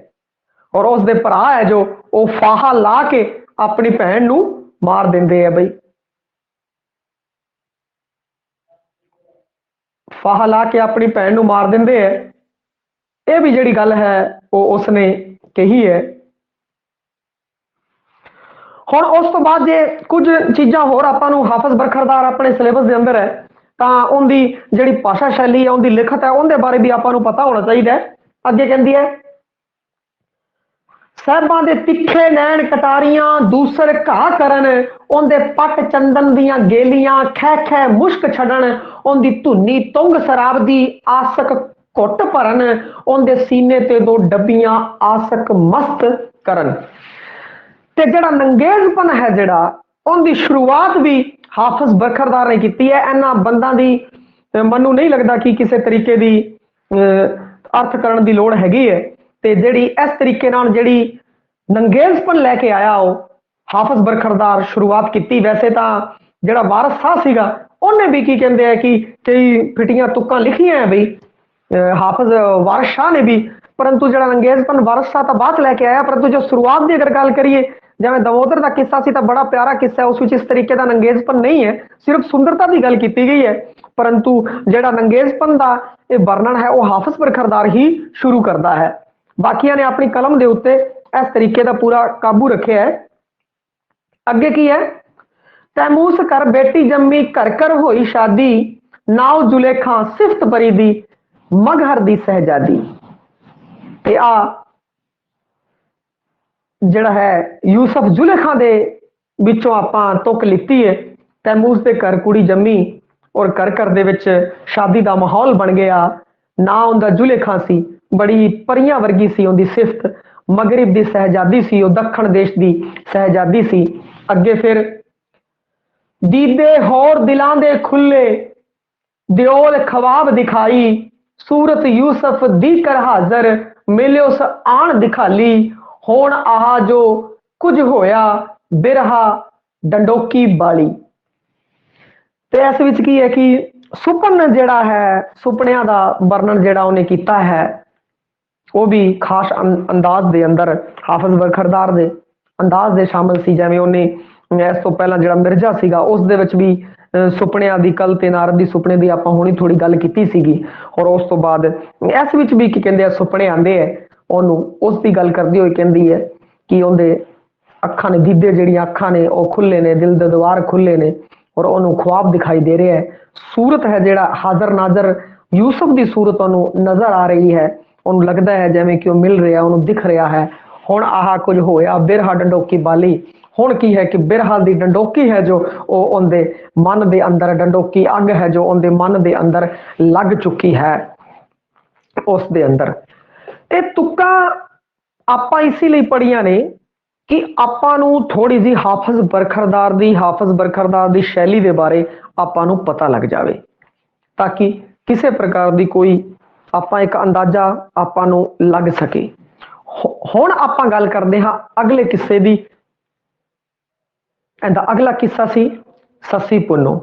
ਔਰ ਉਸ ਦੇ ਭਰਾ ਹੈ ਜੋ ਉਹ ਫਾਹਾ ਲਾ ਕੇ ਆਪਣੀ ਭੈਣ ਨੂੰ ਮਾਰ ਦਿੰਦੇ ਆ ਬਈ, ਫਾਹਾ ਲਾ ਕੇ ਆਪਣੀ ਭੈਣ ਨੂੰ ਮਾਰ ਦਿੰਦੇ ਹੈ। ਇਹ ਵੀ ਜਿਹੜੀ ਗੱਲ ਹੈ ਉਹ ਉਸਨੇ ਕਹੀ ਹੈ। ਹੁਣ ਉਸ ਤੋਂ ਬਾਅਦ ਜੇ ਕੁਝ ਚੀਜ਼ਾਂ ਹੋਰ ਆਪਾਂ ਨੂੰ ਹਾਫਿਜ਼ ਬਰਖਰਦਾਰ ਆਪਣੇ ਸਿਲੇਬਸ ਦੇ ਅੰਦਰ ਹੈ ਤਾਂ ਉਹਦੀ ਜਿਹੜੀ ਭਾਸ਼ਾ ਸ਼ੈਲੀ ਹੈ, ਉਹਦੀ ਲਿਖਤ ਹੈ, ਉਹਦੇ ਬਾਰੇ ਵੀ ਆਪਾਂ ਨੂੰ ਪਤਾ ਹੋਣਾ ਚਾਹੀਦਾ ਹੈ। ਅੱਗੇ ਕਹਿੰਦੀ ਹੈ, ਸਾਹਿਬਾਂ ਦੇ ਤਿੱਖੇ ਨੈਣ ਕਟਾਰੀਆਂ ਦੂਸਰ ਘਾਹ ਕਰਨ, ਉਹਦੇ ਪੱਟ ਚੰਦਨ ਦੀਆਂ ਗੇਲੀਆਂ ਖੈ ਖੈ ਮੁਸ਼ਕ ਛੱਡਣ, ਉਹਦੀ ਧੁੰਨੀ ਤੁੰਗ ਸ਼ਰਾਬ ਦੀ ਆਸਕ ਘੁੱਟ ਭਰਨ, ਉਹਦੇ ਸੀਨੇ ਤੇ ਦੋ ਡੱਬੀਆਂ ਆਸਕ ਮਸਤ ਕਰਨ। ਤੇ ਜਿਹੜਾ ਨੰਗੇਜ਼ਪਨ ਹੈ ਜਿਹੜਾ ਉਹਦੀ ਸ਼ੁਰੂਆਤ ਵੀ ਹਾਫਿਜ਼ ਬਰਖਰਦਾਰ ਨੇ ਕੀਤੀ ਹੈ। ਇਹਨਾਂ ਬੰਦਾਂ ਦੀ ਮੈਨੂੰ ਨਹੀਂ ਲੱਗਦਾ ਕਿ ਕਿਸੇ ਤਰੀਕੇ ਦੀ ਅਰਥ ਕਰਨ ਦੀ ਲੋੜ ਹੈਗੀ ਹੈ। ਤੇ ਜਿਹੜੀ ਇਸ ਤਰੀਕੇ ਨਾਲ ਜਿਹੜੀ ਨੰਗੇਜ਼ਪਨ ਲੈ ਕੇ ਆਇਆ ਉਹ ਹਾਫਿਜ਼ ਬਰਖਰਦਾਰ ਸ਼ੁਰੂਆਤ ਕੀਤੀ। ਵੈਸੇ ਤਾਂ ਜਿਹੜਾ ਵਾਰਿਸ ਸ਼ਾਹ ਸੀਗਾ ਉਹਨੇ ਵੀ ਕੀ ਕਹਿੰਦੇ ਆ ਕਿ ਕਈ ਫਿੱਟੀਆਂ ਤੁੱਕਾਂ ਲਿਖੀਆਂ ਹੈ ਬਈ ਹਾਫਿਜ਼ ਵਾਰਿਸ ਸ਼ਾਹ ਨੇ ਵੀ, ਪਰੰਤੂ ਜਿਹੜਾ ਨੰਗੇਜ਼ਪਨ ਵਾਰਿਸ ਸ਼ਾਹ ਤਾਂ ਬਾਅਦ ਲੈ ਕੇ ਆਇਆ। ਪਰੰਤੂ ਜੋ ਸ਼ੁਰੂਆਤ ਦੀ ਅਗਰ ਗੱਲ ਕਰੀਏ, ਜਿਵੇਂ ਦਮੋਦਰ ਦਾ ਕਿੱਸਾ ਸੀ ਤਾਂ ਬੜਾ ਪਿਆਰਾ ਕਿੱਸਾ ਹੈ, ਉਸ ਵਿੱਚ ਇਸ ਤਰੀਕੇ ਦਾ ਨੰਗੇਜ਼ਪਨ ਨਹੀਂ ਹੈ, ਸਿਰਫ ਸੁੰਦਰਤਾ ਦੀ ਗੱਲ ਕੀਤੀ ਗਈ ਹੈ। ਪਰੰਤੂ ਜਿਹੜਾ ਨੰਗੇਜ਼ਪਨ ਦਾ ਇਹ ਵਰਣਨ ਹੈ ਉਹ ਹਾਫਿਜ਼ ਬਰਖਰਦਾਰ ਹੀ ਸ਼ੁਰੂ ਕਰਦਾ ਹੈ। ਬਾਕੀਆਂ ਨੇ ਆਪਣੀ ਕਲਮ ਦੇ ਉੱਤੇ ਇਸ ਤਰੀਕੇ ਦਾ ਪੂਰਾ ਕਾਬੂ ਰੱਖਿਆ ਹੈ। ਅੱਗੇ ਕੀ ਹੈ, ਤੈਮੂਸ ਕਰ ਬੇਟੀ ਜੰਮੀ ਘਰ ਘਰ ਹੋਈ ਸ਼ਾਦੀ, ਨਾਉ ਜ਼ੁਲੇਖਾਂ ਸਿਫਤ ਪਰੀ ਦੀ ਮਗਹਰ ਦੀ ਸਹਿਜਾਦੀ। ਤੇ ਆ ਜਿਹੜਾ ਹੈ ਯੂਸਫ ਜ਼ੁਲੇਖਾਂ ਦੇ ਵਿੱਚੋਂ ਆਪਾਂ ਤੁਕ ਲਿੱਤੀ ਹੈ। ਤੈਮੂਸ ਦੇ ਘਰ ਕੁੜੀ ਜੰਮੀ ਔਰ ਘਰ ਘਰ ਦੇ ਵਿੱਚ ਸ਼ਾਦੀ ਦਾ ਮਾਹੌਲ ਬਣ ਗਿਆ। ਨਾ ਉਹਦਾ ਜ਼ੁਲੇਖਾਂ ਸੀ, ਬੜੀ ਪਰੀਆਂ ਵਰਗੀ ਸੀ ਉਹਦੀ ਸਿਫਤ, ਮਗਰਿਬ ਦੀ ਸਹਿਜਾਦੀ ਸੀ, ਉਹ ਦੱਖਣ ਦੇਸ਼ ਦੀ ਸਹਿਜਾਦੀ ਸੀ। ਅੱਗੇ ਫਿਰ ਦੀਦੇ ਹੋਰ ਦਿਲਾਂ ਦੇ ਖੁੱਲੇ, ਦਿਓਲ ਖਵਾਬ ਦਿਖਾਈ, ਸੂਰਤ ਯੂਸਫ ਦੀ ਕਰ ਹਾਜ਼ਰ, ਮਿਲਿਓ ਸ ਆਣ ਦਿਖਾਲੀ, ਹੁਣ ਆਹ ਜੋ ਕੁਝ ਹੋਇਆ ਬਿਰਹਾ ਡੰਡੋਕੀ ਬਾਲੀ। ਤੇ ਇਸ ਵਿੱਚ ਕੀ ਹੈ ਕਿ ਸੁਪਨ ਜਿਹੜਾ ਹੈ, ਸੁਪਨਿਆਂ ਦਾ ਵਰਣਨ ਜਿਹੜਾ ਉਹਨੇ ਕੀਤਾ ਹੈ ਉਹ ਵੀ ਖਾਸ ਅੰਦਾਜ਼ ਦੇ ਅੰਦਰ ਹਾਫਿਜ਼ ਬਰਖਰਦਾਰ ਦੇ ਅੰਦਾਜ਼ ਦੇ ਸ਼ਾਮਲ ਸੀ। ਜਿਵੇਂ ਉਹਨੇ ਇਸ ਤੋਂ ਪਹਿਲਾਂ ਜਿਹੜਾ ਮਿਰਜ਼ਾ ਸੀਗਾ ਉਸ ਦੇ ਵਿੱਚ ਵੀ ਸੁਪਨਿਆਂ ਦੀ, ਕਲ ਤੇ ਨਾਰਦ ਦੀ ਸੁਪਨੇ ਦੀ ਆਪਾਂ ਹੁਣੀ ਥੋੜੀ ਗੱਲ ਕੀਤੀ ਸੀਗੀ। ਔਰ ਉਸ ਤੋਂ ਬਾਅਦ ਇਸ ਵਿੱਚ ਵੀ ਕੀ ਕਹਿੰਦੇ ਆ, ਸੁਪਨੇ ਆਉਂਦੇ ਹੈ ਉਹਨੂੰ, ਉਸ ਦੀ ਗੱਲ ਕਰਦੀ ਹੋਈ ਕਹਿੰਦੀ ਹੈ ਕਿ ਉਹਦੇ ਅੱਖਾਂ ਨੇ, ਦੀਦੇ ਜਿਹੜੀਆਂ ਅੱਖਾਂ ਨੇ ਉਹ ਖੁੱਲੇ ਨੇ, ਦਿਲ ਦੇ ਦੁਆਰ ਖੁੱਲੇ ਨੇ ਔਰ ਉਹਨੂੰ ਖੁਆਬ ਦਿਖਾਈ ਦੇ ਰਿਹਾ ਹੈ। ਸੂਰਤ ਹੈ ਜਿਹੜਾ ਹਾਜ਼ਰ ਨਾਜ਼ਰ ਯੂਸਫ ਦੀ ਸੂਰਤ ਉਹਨੂੰ ਨਜ਼ਰ ਆ ਰਹੀ ਹੈ, ਉਹਨੂੰ ਲੱਗਦਾ ਹੈ ਜਿਵੇਂ ਕਿ ਉਹ ਮਿਲ ਰਿਹਾ, ਉਹਨੂੰ ਦਿਖ ਰਿਹਾ ਹੈ। ਹੁਣ ਆਹ ਕੁਝ ਹੋਇਆ ਬਿਰਹਾ ਡੰਡੋਕੀ ਬਾਲੀ। ਹੁਣ ਕੀ ਹੈ ਕਿ ਬਿਰਹਾ ਦੀ ਡੰਡੋਕੀ ਹੈ ਜੋ ਉਹ ਉਹਦੇ ਮਨ ਦੇ ਅੰਦਰ, ਡੰਡੋਕੀ ਅੱਗ ਹੈ ਜੋ ਉਹਦੇ ਮਨ ਦੇ ਅੰਦਰ ਲੱਗ ਚੁੱਕੀ ਹੈ ਉਸ ਦੇ ਅੰਦਰ। ਇਹ ਤੁਕਾਂ ਆਪਾਂ ਇਸੇ ਲਈ ਪੜ੍ਹੀਆਂ ਨੇ ਕਿ ਆਪਾਂ ਨੂੰ ਥੋੜੀ ਜਿਹੀ ਹਾਫਿਜ਼ ਬਰਖਰਦਾਰ ਦੀ ਸ਼ੈਲੀ ਦੇ ਬਾਰੇ ਆਪਾਂ ਨੂੰ ਪਤਾ ਲੱਗ ਜਾਵੇ, ਤਾਂ ਕਿ ਕਿਸੇ ਪ੍ਰਕਾਰ ਦੀ ਕੋਈ ਆਪਾਂ ਇੱਕ ਅੰਦਾਜ਼ਾ ਆਪਾਂ ਨੂੰ ਲੱਗ ਸਕੇ। ਹੁਣ ਆਪਾਂ ਗੱਲ ਕਰਦੇ ਹਾਂ ਅਗਲੇ ਕਿੱਸੇ ਦੀ। ਇਹਦਾ ਅਗਲਾ ਕਿੱਸਾ ਸੀ ਸੱਸੀ ਪੁੰਨੂ।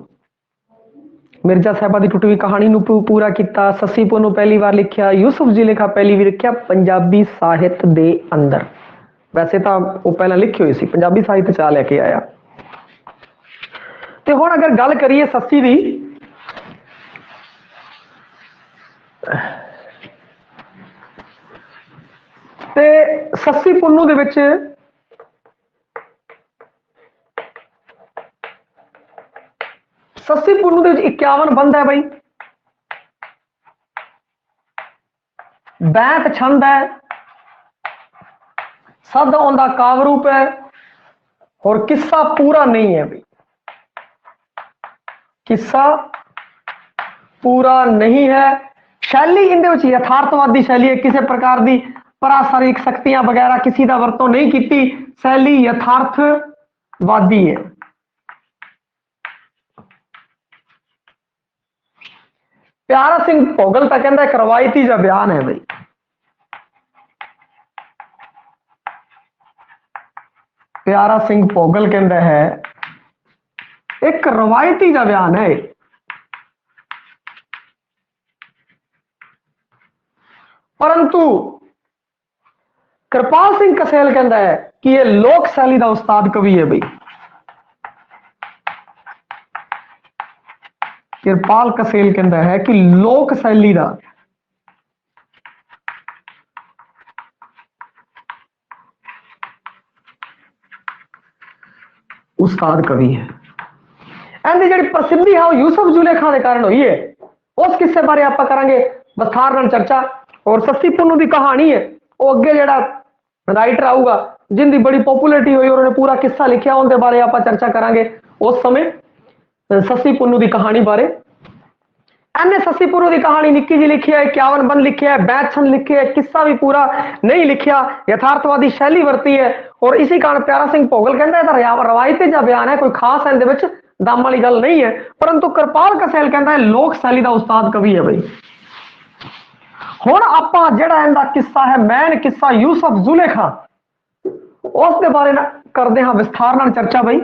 ਮਿਰਜ਼ਾ ਸਾਹਿਬਾ ਦੀ ਟੁੱਟੀ ਹੋਈ ਕਹਾਣੀ ਨੂੰ ਪੂਰਾ ਕੀਤਾ। ਸੱਸੀ ਪੁੰਨੂ ਪਹਿਲੀ ਵਾਰ ਲਿਖਿਆ, ਯੂਸਫ ਜ਼ੁਲੇਖਾ ਪਹਿਲੀ ਵੀ ਲਿਖਿਆ ਪੰਜਾਬੀ ਸਾਹਿਤ ਦੇ ਅੰਦਰ। ਵੈਸੇ ਤਾਂ ਉਹ ਪਹਿਲਾਂ ਲਿਖੀ ਹੋਈ ਸੀ, ਪੰਜਾਬੀ ਸਾਹਿਤ ਚ ਆ ਲੈ ਕੇ ਆਇਆ। ਤੇ ਹੁਣ ਅਗਰ ਗੱਲ ਕਰੀਏ ਸੱਸੀ ਦੀ, ਤੇ ਸੱਸੀ ਪੁੰਨੂ ਦੇ ਵਿੱਚ ਸੱਸੀ ਪੁੰਨੂ ਦੇ ਵਿੱਚ 51 ਬੰਦ ਹੈ ਬਈ। 62 ਛੰਦ है, सद आंदा काव रूप है और किस्सा पूरा नहीं है भाई, किस्सा पूरा नहीं है। शैली इहदे विच यथार्थवादी शैली है, किसी प्रकार की पराशारीरिक शक्तियां वगैरह किसी का वरतों नहीं की, शैली यथार्थवादी है। प्यारा सिंह भोगल तो कहता एक रवायती जा बयान है भाई। प्यारा सिंह भोगल कहता है एक रवायती जा बयान है, परंतु कृपाल सिंह कसेल कहता है कि यह लोक शैली का उस्ताद कवि है भाई। कृपाल कसेल कहता है कि लोक शैली का उस्ताद कवि है। इनकी जी प्रसिद्धि है यूसुफ जुलेखा के कारण हुई है। उस किस्से बारे आप करेंगे विस्तार नाल चर्चा। और सस्सी पुन्नू की कहानी है वो अगे जड़ा राइटर आऊगा जिनकी बड़ी पॉपुलरिटी हुई और उन्हें पूरा किस्सा लिखा, उनके बारे आप चर्चा करेंगे उस समय सस्सी पुन्नू की कहानी बारे। इन्हें सस्सी पुन्नू की कहानी निक्की जी लिखी है, 51 बंद लिखे है, 62 छंद लिखे है, किस्सा भी पूरा नहीं लिखा, यथार्थवादी शैली वरती है। और इसी कारण प्यारा सिंह भोगल कहता है रवायती जा बयान है, कोई खास इहदे विच दम वाली गल नहीं है। परंतु कृपाल कसेल कहता है लोक शैली का उस्ताद कवि है भाई। हुण आपां जिहड़ा इहदा किस्सा है मैन किस्सा यूसुफ जुलेखा उसके बारे करते हैं विस्तार नाल चर्चा भाई।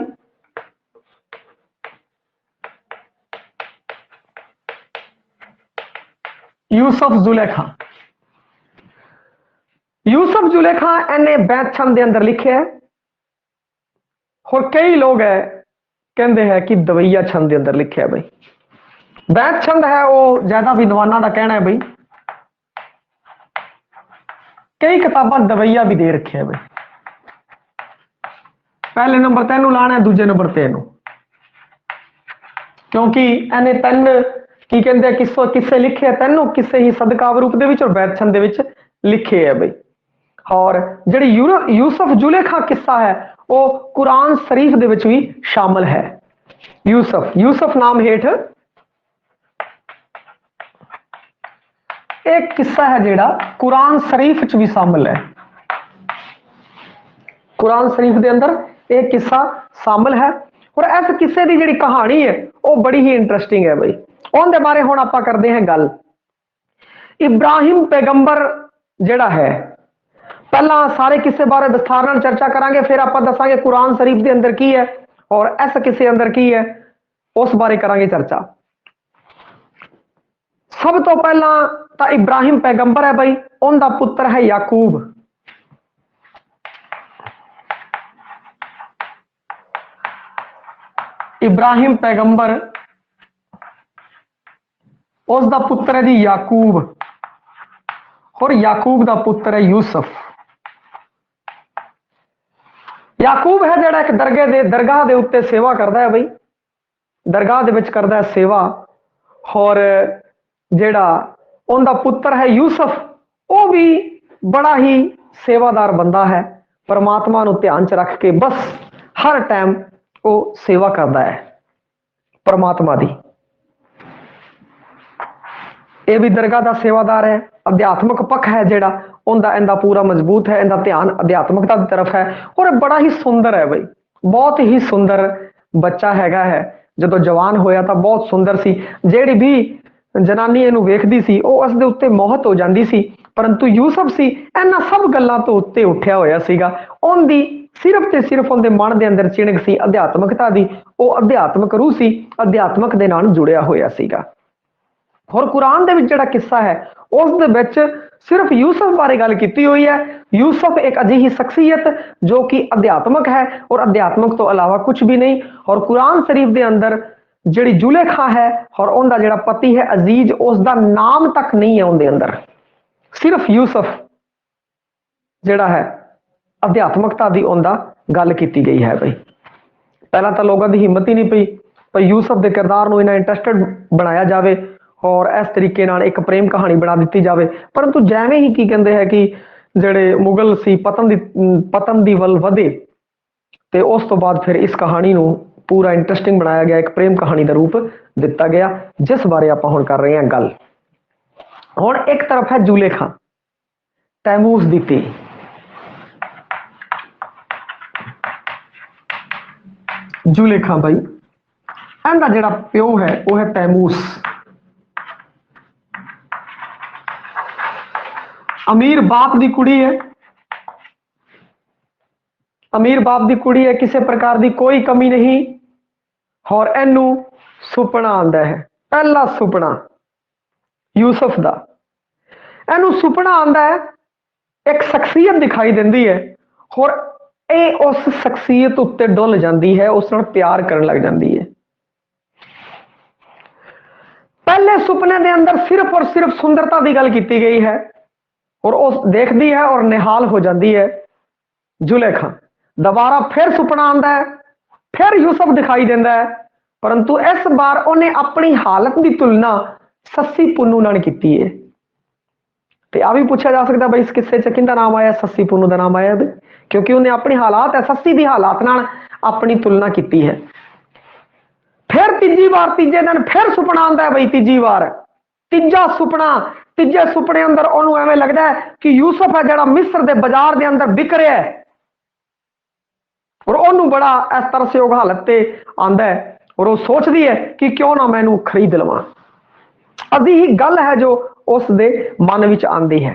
यूसुफ जुलेखा, यूसुफ जुलेखा इन्हें 62 छंद के अंदर लिखे है। और कई लोग है कहते हैं कि दवैया छंद के अंदर लिखे है भाई। 62 छंद है वो ज्यादा विद्वाना का कहना है भाई। कई किताबां दवैया भी दे रखे है भाई। पहले नंबर तेनू लाना है, दूजे नंबर तेनू, क्योंकि इन्हें तीन की कहते हैं किस्से लिखे है, तीनों किस्से ही सदकाव रूप दे विच और वैद छंद दे विच लिखे है भाई। और जिहड़ी यूसुफ जुलेखा किस्सा है वो कुरान शरीफ दे विच भी शामिल है। यूसुफ नाम हेठ एक किस्सा है जिहड़ा कुरान शरीफ च भी शामिल है। कुरान शरीफ के अंदर एक किस्सा शामिल है और इस किस्से की जिहड़ी कहानी है वो बड़ी ही इंटरेस्टिंग है भाई। उनके बारे हुण आपां करते हैं गल। इब्राहिम पैगंबर जिहड़ा है, पहला सारे किस्से बारे विस्तार नाल चर्चा करांगे, फिर आपां दसांगे कुरान शरीफ के अंदर की है और इस किस्से अंदर की है उस बारे करांगे चर्चा। सब तो पहला तो इब्राहिम पैगंबर है भाई, उनका पुत्र है याकूब। इब्राहिम पैगंबर उसका पुत्र है जी याकूब और याकूब का पुत्र है यूसुफ। याकूब है जड़ा एक दरगाह के उत्ते सेवा करता है भाई, दरगाह दे विच करता है सेवा। और जेड़ा उनका पुत्र है यूसुफ वो भी बड़ा ही सेवादार बंदा है, परमात्मा नूं ध्यान च रख के बस हर टाइम वो सेवा करता है परमात्मा दी। यह भी दरगाह का सेवादार है। अध्यात्मक पक्ष है जेड़ा उनका इनका पूरा मजबूत है, इनका ध्यान अध्यात्मकता की तरफ है और बड़ा ही सुंदर है भाई, बहुत ही सुंदर बच्चा हैगा है। जो जवान होया तो बहुत सुंदर सी, जेड़ी भी जनानी इनू वेखदी सी वो उसदे उत्ते मोहत हो जांदी सी। परंतु यूसुफ सी इन्हां सब गल्लां तो उत्ते उठिया होया सीगा। उनदी सिर्फ ते सिर्फ उनके मन के अंदर चिणक सी अध्यात्मकता दी, वो अध्यात्मक रूह सी, अध्यात्मक दे नाल जुड़िया होया सीगा। और कुरान दे विच जिहड़ा किस्सा है उस दे विच सिर्फ यूसुफ बारे गल कीती हुई है। यूसुफ एक अजिही शख्सियत जो कि अध्यात्मक है और अध्यात्मक तो अलावा कुछ भी नहीं। और कुरान शरीफ के अंदर जिहड़ी जुलेखा है और उनका जिहड़ा पति है अजीज, उसका नाम तक नहीं है उनके अंदर, सिर्फ यूसुफ जिहड़ा है अध्यात्मकता की उनका गल की गई है भाई। पहला तो लोगों की हिम्मत ही नहीं पई भाई यूसुफ के किरदार को इन्हें इंटरस्टेड बनाया जाए और इस तरीके एक प्रेम कहानी बना दी जाए। परंतु जैवें ही की कहते हैं कि जेडे मुगल सी पतन की वल वधे ते उस तो बाद फिर इस कहानी को पूरा इंटरस्टिंग बनाया गया, एक प्रेम कहानी का रूप दिता गया, जिस बारे आप हुण कर रहे हैं गल। हुण एक तरफ है जुलेखा तैमूस दी धी, जुलेखा भाई इहदा जिहड़ा प्यो है वह है तैमूस। अमीर बाप की कुड़ी है, अमीर बाप की कुड़ी है, किसी प्रकार की कोई कमी नहीं। और इनू सुपना आंदा है, पहला सुपना यूसुफ का। इनू सुपना आंदा है, एक शख्सियत दिखाई देती है और ये उस शख्सियत उत्ते डुल जाती है, उस नाल प्यार करने लग जाती है। पहले सुपने के अंदर सिर्फ और सिर्फ सुंदरता की गल की गई है और उस देखती है और निहाल हो जाती है जुलेखा। दोबारा फिर सुपना आंदा है, फिर यूसुफ दिखाई देता है, परंतु इस बार उन्हें अपनी हालत की तुलना सस्सी पुन्नू नाल की है। तो आ भी पूछा जा सकता भाई इस किस्से च किंदा नाम आया, सस्सी पुन्नू का नाम आया, क्योंकि उन्हें अपनी हालात है सस्सी की हालात नाल अपनी तुलना की है। फिर तीजी बार तीजे दिन फिर सुपना आंदा है भाई, तीजी बार तीजा सुपना, तीजे सुपने अंदर उन्होंने एवं लगता है कि यूसुफ है जड़ा मिस्र के बाजार के अंदर बिक रहा है और उन्होंने बड़ा इस तरसयोग हालत से आंदा है और वो सोचती है कि क्यों ना मैं खरीद लवां। अभी ही गल है जो उस दे मन विच आंदी है।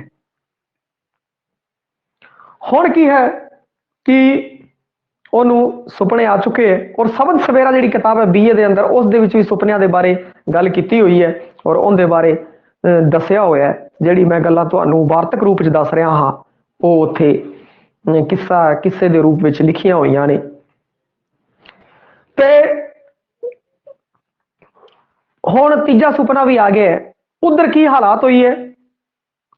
हुण की है कि उन्होंने सुपने आ चुके हैं और सबद सवेरा जी किताब है BA के अंदर उस दे विच भी सुपनिया के बारे गल की हुई है और उनके बारे दसिया होया है। जिहड़ी मैं गल्लां तुहानूं वार्तक रूप च दस रहा हाँ वो उत्थे किस्से के रूप में लिखिया हुई ने। ते हुण तीजा सुपना भी आ गया है। उधर की हालात हुई है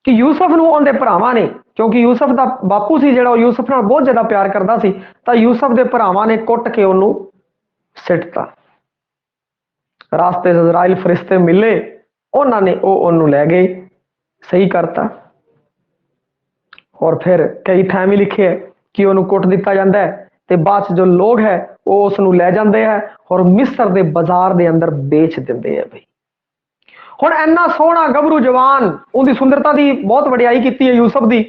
कि यूसुफ नूं उहदे भरावां ने, क्योंकि यूसुफ का बापू सी जिहड़ा यूसुफ नाल बहुत ज्यादा प्यार करता सी, तां यूसुफ के भरावां ने कुट के उहनूं सिटता। रास्ते इजराइल फरिश्ते मिले, उन्होंने उहनूं लै गए, सही करता। और फिर कई थैं भी लिखे है कि उन्होंने कुट दिता जाता है तो बाद जो लोग है वो उसनूं लै जाते हैं और मिस्र के बाजार के अंदर बेच देंगे है। भाई हुण इन्ना सोहना गभरू जवान, उनकी सुंदरता की बहुत वडियाई की है यूसुफ की,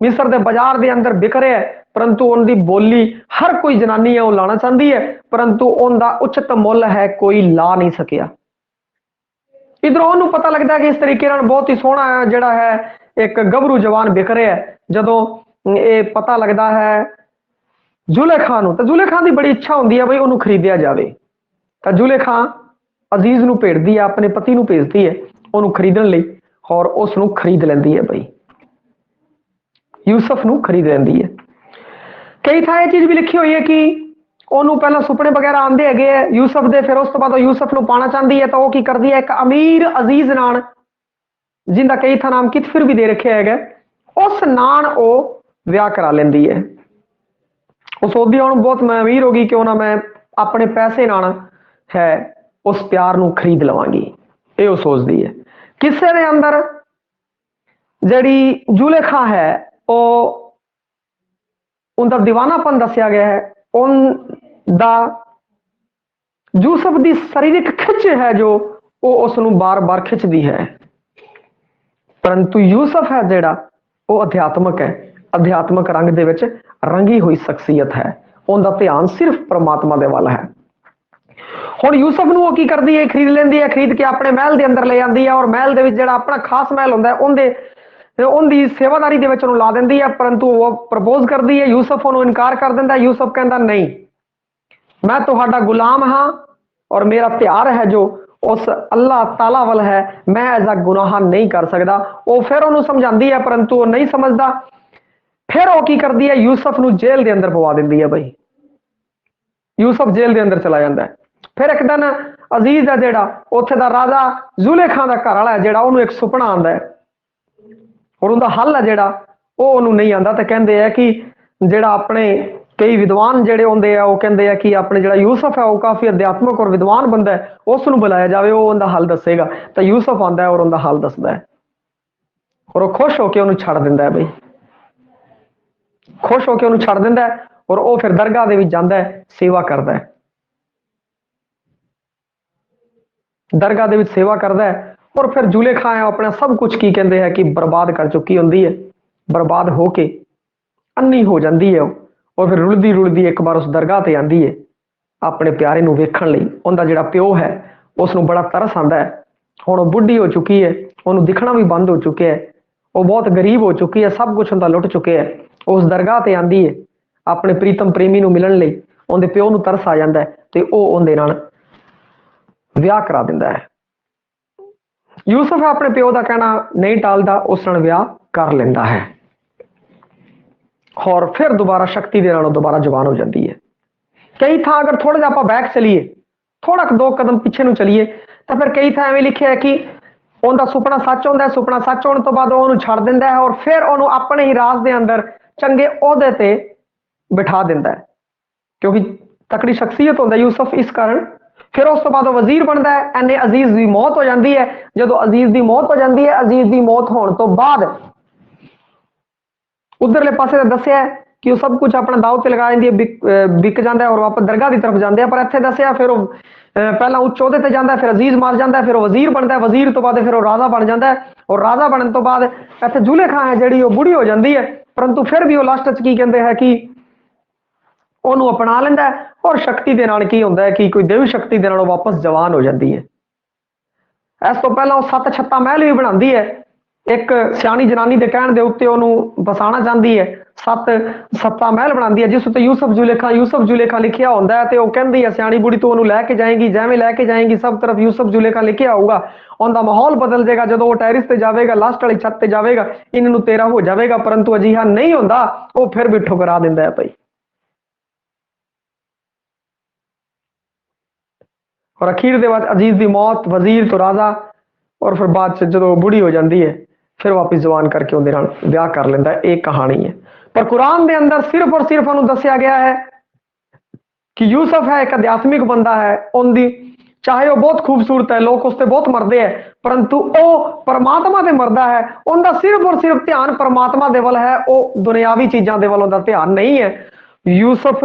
मिस्र के बाजार के अंदर बिक रहा है, परंतु उनकी बोली हर कोई जनानी है वो लाना चाहती है, परंतु उनका उचित मुल है कोई ला नहीं सकिया। इधरों उन्होंने पता लगता है कि इस तरीके बहुत ही सोहना जिहड़ा है एक गभरू जवान बिक रहा है। जदों ये पता लगता है जुलेखा नूं, तो जुलेखा की बड़ी इच्छा होंदी है भाई उन्होंने खरीदिया जाए। तो जुलेखा अजीज नूं भेजदी है, अपने पति नूं भेजदी है उन्होंने खरीदण लई और उसनूं खरीद लैंदी है। भाई यूसुफ नूं खरीद लैंदी है। कई थां यह चीज भी लिखी हुई है कि उन्होंने पहला सुपने वगैरह आंदे है यूसुफ दे, फिर उस तो बाद यूसुफ नूं पाना चाहती है तो वह की करती है एक अमीर अजीज नान जिंदा कई था नाम कितफिर भी दे रखे है, उस नान वो विआह करा लेंदी है। उस सोचदी हूँ बहुत मैं अमीर होगी, क्यों ना मैं अपने पैसे नाल है उस प्यार नूं खरीद लवांगी, ये वो सोचती है। किस्से दे अंदर जिहड़ी जुलेखा है वो उनका दीवानापन दसिया गया है, उनका यूसुफ की शारीरिक खिच है जो वो उसनूं बार बार खिंचती है, परंतु यूसुफ है जिहड़ा वो अध्यात्मक है, अध्यात्मक रंग दे विच रंगी हुई शख्सियत है, उनका ध्यान सिर्फ परमात्मा दे वाल है। हुण यूसुफ नूं वो की करदी है खरीद लैंदी है, खरीद के अपने महल के अंदर ले जाती है और महल दे विच जिहड़ा अपना खास महल हुंदा है उनकी सेवादारी दे विच उहनूं ला दिंदी है, परंतु वो प्रपोज करती है, यूसुफ उहनूं इनकार कर दिंदा है। यूसुफ कहता नहीं मैं तुहाडा गुलाम हाँ और मेरा प्यार है जो उस अल्लाह ताला वाल है, मैं ऐसा गुनाह नहीं कर सकता। वो फिर उन्होंने समझाती है परंतु वो नहीं समझता, फिर वो की करती है यूसुफ नूं जेल के अंदर पवा देती है। भाई यूसुफ जेल के अंदर चला जाता है। फिर एक दिन अजीज है जिहड़ा उत्थे दा राजा जुलेखा का घर वाला है जिहड़ा उन्होंने एक सुपना आंदा है और उनका हल है जिहड़ा वो उन्होंने नहीं आंदा, तो कहते हैं कि जिहड़ा अपने कई विद्वान ਜਿਹੜੇ ਹੁੰਦੇ ਆ ਉਹ ਕਹਿੰਦੇ ਆ ਕਿ ਆਪਣੇ ਜਿਹੜਾ ਯੂਸਫ ਹੈ ਉਹ ਕਾਫੀ ਅਧਿਆਤਮਕ ਔਰ ਵਿਦਵਾਨ ਬੰਦਾ ਹੈ, ਉਸ ਨੂੰ ਬੁਲਾਇਆ ਜਾਵੇ, ਉਹ ਉਹਦਾ ਹੱਲ ਦੱਸੇਗਾ। ਤਾਂ ਯੂਸਫ ਆਉਂਦਾ ਹੈ ਔਰ ਉਹਦਾ ਹੱਲ ਦੱਸਦਾ ਹੈ ਔਰ ਉਹ ਖੁਸ਼ ਹੋ ਕੇ ਉਹਨੂੰ ਛੱਡ ਦਿੰਦਾ ਹੈ ਬਈ, ਖੁਸ਼ ਹੋ ਕੇ ਉਹਨੂੰ ਛੱਡ ਦਿੰਦਾ ਹੈ ਔਰ ਉਹ ਫਿਰ ਦਰਗਾਹ ਦੇ ਵਿੱਚ ਜਾਂਦਾ ਹੈ, ਸੇਵਾ ਕਰਦਾ ਹੈ, ਦਰਗਾਹ ਦੇ ਵਿੱਚ ਸੇਵਾ ਕਰਦਾ ਹੈ। ਔਰ ਫਿਰ ਜ਼ੁਲੇਖਾ ਹੈ ਆਪਣਾ ਸਭ ਕੁਝ ਕੀ ਕਹਿੰਦੇ ਹੈ ਕਿ ਬਰਬਾਦ ਕਰ ਚੁੱਕੀ ਹੁੰਦੀ ਹੈ, ਬਰਬਾਦ ਹੋ ਕੇ ਅੰਨੀ ਹੋ ਜਾਂਦੀ ਹੈ ਉਹ, ਔਰ ਫਿਰ ਰੁਲਦੀ ਰੁਲਦੀ ਇੱਕ ਵਾਰ ਉਸ ਦਰਗਾਹ ਤੇ ਆਂਦੀ ਹੈ ਆਪਣੇ ਪਿਆਰੇ ਨੂੰ ਵੇਖਣ ਲਈ। ਉਹਦਾ ਜਿਹੜਾ ਪਿਓ ਹੈ ਉਸ ਨੂੰ ਬੜਾ ਤਰਸ ਆਂਦਾ ਹੈ, ਹੁਣ ਉਹ ਬੁੱਢੀ ਹੋ ਚੁੱਕੀ ਹੈ, ਉਹਨੂੰ ਦਿਖਣਾ ਵੀ ਬੰਦ ਹੋ ਚੁੱਕਿਆ ਹੈ, ਉਹ ਬਹੁਤ ਗਰੀਬ ਹੋ ਚੁੱਕੀ ਹੈ, ਸਭ ਕੁਝ ਉਹਦਾ ਲੁੱਟ ਚੁੱਕਿਆ ਹੈ। ਉਸ ਦਰਗਾਹ ਤੇ ਆਂਦੀ ਹੈ ਆਪਣੇ ਪ੍ਰੀਤਮ ਪ੍ਰੇਮੀ ਨੂੰ ਮਿਲਣ ਲਈ, ਉਹਦੇ ਪਿਓ ਨੂੰ ਤਰਸ ਆ ਜਾਂਦਾ ਹੈ ਤੇ ਉਹ ਉਹਦੇ ਨਾਲ ਵਿਆਹ ਕਰਾ ਦਿੰਦਾ ਹੈ। ਯੂਸਫ ਆਪਣੇ ਪਿਓ ਦਾ ਕਹਿਣਾ ਨਹੀਂ ਟਾਲਦਾ, ਉਸ ਨਾਲ ਵਿਆਹ ਕਰ ਲੈਂਦਾ ਹੈ ਔਰ ਫਿਰ ਦੁਬਾਰਾ ਸ਼ਕਤੀ ਦੇ ਨਾਲ ਦੁਬਾਰਾ ਜਵਾਨ ਹੋ ਜਾਂਦੀ ਹੈ। ਕਈ ਥਾਂ ਅਗਰ ਥੋੜਾ ਜਿਹਾ ਆਪਾਂ ਬੈਕ ਚਲੀਏ, ਥੋੜਾ ਦੋ ਕਦਮ ਪਿੱਛੇ ਨੂੰ ਚਲੀਏ, ਤਾਂ ਫਿਰ ਕਈ ਥਾਂ ਐਵੇਂ ਲਿਖਿਆ ਹੈ ਕਿ ਉਹਦਾ ਸੁਪਨਾ ਸੱਚ ਹੁੰਦਾ ਹੈ, ਸੁਪਨਾ ਸੱਚ ਹੋਣ ਤੋਂ ਬਾਅਦ ਉਹ ਉਹਨੂੰ ਛੱਡ ਦਿੰਦਾ ਹੈ ਔਰ ਫਿਰ ਉਹਨੂੰ ਆਪਣੇ ਹੀ ਰਾਜ ਦੇ ਅੰਦਰ ਚੰਗੇ ਅਹੁਦੇ ਤੇ ਬਿਠਾ ਦਿੰਦਾ ਹੈ, ਕਿਉਂਕਿ ਤਕੜੀ ਸ਼ਖਸੀਅਤ ਹੁੰਦਾ ਯੂਸਫ, ਇਸ ਕਾਰਨ ਫਿਰ ਉਸ ਤੋਂ ਬਾਅਦ ਉਹ ਵਜ਼ੀਰ ਬਣਦਾ ਹੈ। ਐਨੇ ਅਜ਼ੀਜ਼ ਦੀ ਮੌਤ ਹੋ ਜਾਂਦੀ ਹੈ। ਜਦੋਂ ਅਜ਼ੀਜ਼ ਦੀ ਮੌਤ ਹੋ ਜਾਂਦੀ ਹੈ, ਅਜ਼ੀਜ਼ ਦੀ ਮੌਤ ਹੋਣ ਤੋਂ ਬਾਅਦ ਉਧਰਲੇ ਪਾਸੇ ਤਾਂ ਦੱਸਿਆ ਕਿ ਉਹ ਸਭ ਕੁਝ ਆਪਣਾ ਦਾਅ ਤੇ ਲਗਾ ਜਾਂਦੀ ਹੈ, ਵਿਕ ਜਾਂਦਾ ਹੈ ਔਰ ਵਾਪਸ ਦਰਗਾਹ ਦੀ ਤਰਫ ਜਾਂਦੇ ਆ। ਪਰ ਇੱਥੇ ਦੱਸਿਆ ਫਿਰ ਉਹ ਪਹਿਲਾਂ ਉੱਚ ਅਹੁਦੇ ਤੇ ਜਾਂਦਾ, ਫਿਰ ਅਜ਼ੀਜ਼ ਮਾਰ ਜਾਂਦਾ, ਫਿਰ ਉਹ ਵਜ਼ੀਰ ਬਣਦਾ, ਵਜ਼ੀਰ ਤੋਂ ਬਾਅਦ ਫਿਰ ਉਹ ਰਾਜਾ ਬਣ ਜਾਂਦਾ ਹੈ ਔਰ ਰਾਜਾ ਬਣਨ ਤੋਂ ਬਾਅਦ ਇੱਥੇ ਜ਼ੁਲੇਖਾ ਹੈ ਜਿਹੜੀ ਉਹ ਬੁੜੀ ਹੋ ਜਾਂਦੀ ਹੈ, ਪਰੰਤੂ ਫਿਰ ਵੀ ਉਹ ਲਾਸਟ 'ਚ ਕੀ ਕਹਿੰਦੇ ਹੈ ਕਿ ਉਹਨੂੰ ਅਪਣਾ ਲੈਂਦਾ ਹੈ ਔਰ ਸ਼ਕਤੀ ਦੇ ਨਾਲ ਕੀ ਹੁੰਦਾ ਹੈ ਕਿ ਕੋਈ ਦੇਵੀ ਸ਼ਕਤੀ ਦੇ ਨਾਲ ਉਹ ਵਾਪਸ ਜਵਾਨ ਹੋ ਜਾਂਦੀ ਹੈ। ਇਸ ਤੋਂ ਪਹਿਲਾਂ ਉਹ 7 ਛੱਤਾਂ ਮਹਿਲ ਵੀ ਬਣਾਉਂਦੀ ਹੈ, ਇੱਕ ਸਿਆਣੀ ਜਨਾਨੀ ਦੇ ਕਹਿਣ ਦੇ ਉੱਤੇ ਉਹਨੂੰ ਵਸਾਉਣਾ ਚਾਹੁੰਦੀ ਹੈ, 7 ਛੱਤਾਂ ਮਹਿਲ ਬਣਾਉਂਦੀ ਹੈ ਜਿਸ ਉੱਤੇ ਯੂਸਫ ਜ਼ੁਲੇਖਾ ਲਿਖਿਆ ਹੁੰਦਾ ਹੈ। ਤੇ ਉਹ ਕਹਿੰਦੀ ਹੈ ਸਿਆਣੀ ਬੁੜੀ ਤੂੰ ਉਹਨੂੰ ਲੈ ਕੇ ਜਾਏਗੀ, ਜਿਵੇਂ ਲੈ ਕੇ ਜਾਏਗੀ ਸਭ ਤਰਫ ਯੂਸਫ ਜ਼ੁਲੇਖਾ ਲਿਖਿਆ ਹੋਊਗਾ, ਉਹਦਾ ਮਾਹੌਲ ਬਦਲ ਜਾਏਗਾ। ਜਦੋਂ ਉਹ ਟੈਰਿਸ ਤੇ ਜਾਵੇਗਾ, ਲਾਸਟ ਵਾਲੀ ਛੱਤ ਤੇ ਜਾਵੇਗਾ, ਇਹਨਾਂ ਨੂੰ ਤੇਰਾ ਹੋ ਜਾਵੇਗਾ, ਪਰੰਤੂ ਅਜਿਹਾ ਨਹੀਂ ਹੁੰਦਾ, ਉਹ ਫਿਰ ਵੀ ਠੁਕਰਾ ਦਿੰਦਾ ਹੈ ਭਾਈ। ਔਰ ਅਖੀਰ ਦੇ ਬਾਅਦ ਅਜ਼ੀਜ਼ ਦੀ ਮੌਤ, ਵਜ਼ੀਰ ਤੋਂ ਰਾਜਾ, ਔਰ ਫਿਰ ਬਾਅਦ ਚ ਜਦੋਂ ਬੁੜੀ ਹੋ ਜਾਂਦੀ ਹੈ ਫਿਰ ਵਾਪਸ ਜਵਾਨ ਕਰਕੇ ਉਹਦੇ ਨਾਲ ਵਿਆਹ ਕਰ ਲੈਂਦਾ ਹੈ। ਇਹ ਕਹਾਣੀ ਹੈ। ਪਰ ਕੁਰਾਨ ਦੇ ਅੰਦਰ ਸਿਰਫ ਔਰ ਸਿਰਫ ਉਹਨੂੰ ਦੱਸਿਆ ਗਿਆ ਹੈ ਕਿ ਯੂਸਫ ਹੈ ਇੱਕ ਅਧਿਆਤਮਿਕ ਬੰਦਾ ਹੈ, ਉਹਦੀ ਚਾਹੇ ਉਹ ਬਹੁਤ ਖੂਬਸੂਰਤ ਹੈ, ਲੋਕ ਉਸ ਤੇ ਬਹੁਤ ਮਰਦੇ ਹੈ, ਪਰੰਤੂ ਉਹ ਪਰਮਾਤਮਾ ਤੇ ਮਰਦਾ ਹੈ। ਉਹਦਾ ਸਿਰਫ ਔਰ ਸਿਰਫ ਧਿਆਨ ਪਰਮਾਤਮਾ ਦੇ ਵੱਲ ਹੈ, ਉਹ ਦੁਨਿਆਵੀ ਚੀਜ਼ਾਂ ਦੇ ਵੱਲ ਉਹਦਾ ਧਿਆਨ ਨਹੀਂ ਹੈ। ਯੂਸਫ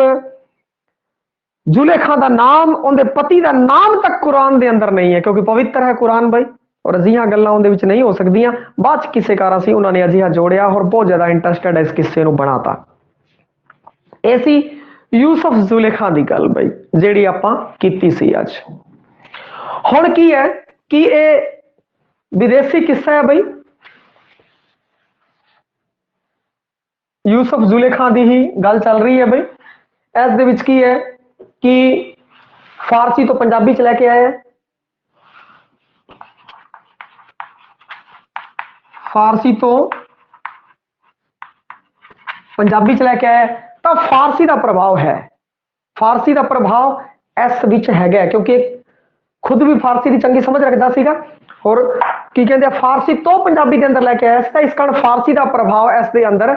ਜ਼ੁਲੇਖਾ ਦਾ ਨਾਮ, ਉਹਦੇ ਪਤੀ ਦਾ ਨਾਮ ਤੱਕ ਕੁਰਾਨ ਦੇ ਅੰਦਰ ਨਹੀਂ ਹੈ, ਕਿਉਂਕਿ ਪਵਿੱਤਰ ਹੈ ਕੁਰਾਨ ਬਾਈ, ਔਰ ਅਜਿਹੀਆਂ ਗੱਲਾਂ ਉਹਦੇ ਵਿੱਚ ਨਹੀਂ ਹੋ ਸਕਦੀਆਂ। ਬਾਅਦ ਚ ਕਿਸੇ ਕਾਰਨ ਸੀ ਉਹਨਾਂ ਨੇ ਅਜਿਹਾ ਜੋੜਿਆ ਔਰ ਬਹੁਤ ਜ਼ਿਆਦਾ ਇੰਟਰਸਟਡ ਇਸ ਕਿੱਸੇ ਨੂੰ ਬਣਾਤਾ। ਇਹ ਸੀ ਯੂਸਫ ਜ਼ੁਲੇਖਾ ਦੀ ਗੱਲ ਬਾਈ ਜਿਹੜੀ ਆਪਾਂ ਕੀਤੀ ਸੀ ਅੱਜ। ਹੁਣ ਕੀ ਹੈ ਕਿ ਇਹ ਵਿਦੇਸ਼ੀ ਕਿੱਸਾ ਹੈ ਬਈ, ਯੂਸਫ ਜ਼ੁਲੇਖਾ ਦੀ ਹੀ ਗੱਲ ਚੱਲ ਰਹੀ ਹੈ ਬਈ। ਇਸ ਦੇ ਵਿੱਚ ਕੀ ਹੈ ਕਿ ਫਾਰਸੀ ਤੋਂ ਪੰਜਾਬੀ ਚ ਲੈ ਕੇ ਆਇਆ, ਫਾਰਸੀ ਤੋਂ ਪੰਜਾਬੀ ਚ ਲੈ ਕੇ ਆਇਆ, ਤਾਂ ਫਾਰਸੀ ਦਾ ਪ੍ਰਭਾਵ ਹੈ, ਫਾਰਸੀ ਦਾ ਪ੍ਰਭਾਵ ਇਸ ਵਿੱਚ ਹੈਗਾ, ਕਿਉਂਕਿ ਖੁਦ ਵੀ ਫਾਰਸੀ ਦੀ ਚੰਗੀ ਸਮਝ ਰੱਖਦਾ ਸੀਗਾ ਔਰ ਕੀ ਕਹਿੰਦੇ ਆ ਫਾਰਸੀ ਤੋਂ ਪੰਜਾਬੀ ਦੇ ਅੰਦਰ ਲੈ ਕੇ ਆਇਆ ਸੀ, ਤਾਂ ਇਸ ਕਾਰਨ ਫਾਰਸੀ ਦਾ ਪ੍ਰਭਾਵ ਇਸ ਦੇ ਅੰਦਰ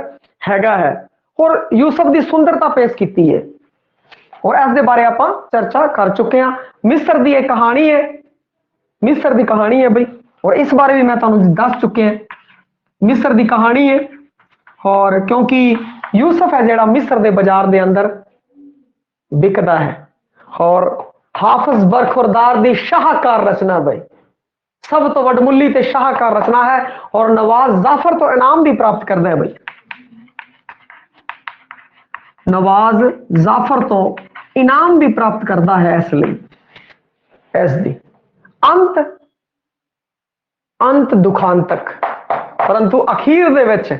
ਹੈਗਾ ਹੈ। ਔਰ ਯੂਸਫ ਦੀ ਸੁੰਦਰਤਾ ਪੇਸ਼ ਕੀਤੀ ਹੈ ਔਰ ਇਸ ਦੇ ਬਾਰੇ ਆਪਾਂ ਚਰਚਾ ਕਰ ਚੁੱਕੇ ਹਾਂ। ਮਿਸਰ ਦੀ ਇਹ ਕਹਾਣੀ ਹੈ, ਮਿਸਰ ਦੀ ਕਹਾਣੀ ਹੈ ਬਈ, ਔਰ ਇਸ ਬਾਰੇ ਵੀ ਮੈਂ ਤੁਹਾਨੂੰ ਦੱਸ ਚੁੱਕੇ ਹਾਂ। ਮਿਸਰ ਦੀ ਕਹਾਣੀ ਹੈ ਔਰ ਕਿਉਂਕਿ ਯੂਸਫ ਹੈ ਜਿਹੜਾ ਮਿਸਰ ਦੇ ਬਾਜ਼ਾਰ ਦੇ ਅੰਦਰ ਵਿਕਦਾ ਹੈ ਔਰ ਹਾਫਿਜ਼ ਬਰਖੁਰਦਾਰ ਦੀ ਸ਼ਾਹਕਾਰ ਰਚਨਾ ਬਈ, ਸਭ ਤੋਂ ਵੱਡਮੁੱਲੀ ਤੇ ਸ਼ਾਹਕਾਰ ਰਚਨਾ ਹੈ ਔਰ ਨਵਾਜ਼ ਜ਼ਾਫਰ ਤੋਂ ਇਨਾਮ ਵੀ ਪ੍ਰਾਪਤ ਕਰਦਾ ਹੈ ਬਈ। ਨਵਾਜ਼ ਜ਼ਾਫਰ ਤੋਂ ਇਨਾਮ ਵੀ ਪ੍ਰਾਪਤ ਕਰਦਾ ਹੈ ਇਸ ਲਈ, ਇਸ ਦੀ ਅੰਤ ਦੁਖਾਂਤਕ, ਪਰੰਤੂ ਅਖੀਰ ਦੇ ਵਿੱਚ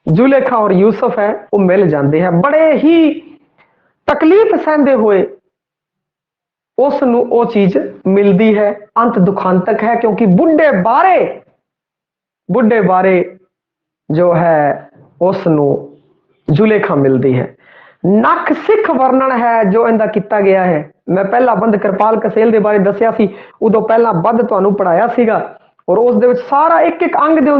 ਜ਼ੁਲੇਖਾ ਔਰ ਯੂਸਫ ਹੈ ਉਹ ਮਿਲ ਜਾਂਦੇ ਹੈ, ਬੜੇ ਹੀ ਤਕਲੀਫ ਸਹਿੰਦੇ ਹੋਏ ਉਸ ਨੂੰ ਉਹ ਚੀਜ਼ ਮਿਲਦੀ ਹੈ। ਅੰਤ ਦੁਖਾਂਤਕ ਹੈ ਕਿਉਂਕਿ ਬੁੱਢੇ ਬਾਰੇ ਜੋ ਹੈ ਉਸ ਨੂੰ ਜ਼ੁਲੇਖਾ ਮਿਲਦੀ ਹੈ। ਨੱਕ ਸਿੱਖ ਵਰਣਨ ਹੈ ਜੋ ਇਹਦਾ ਕੀਤਾ ਗਿਆ ਹੈ। ਮੈਂ ਪਹਿਲਾ ਬੰਦ ਕਿਰਪਾਲ ਕਸੇਲ ਦੇ ਬਾਰੇ ਦੱਸਿਆ ਸੀ, ਉਦੋਂ ਪਹਿਲਾਂ ਬੰਦ ਤੁਹਾਨੂੰ ਪੜਾਇਆ ਸੀਗਾ और उस सारा एक एक अंग दे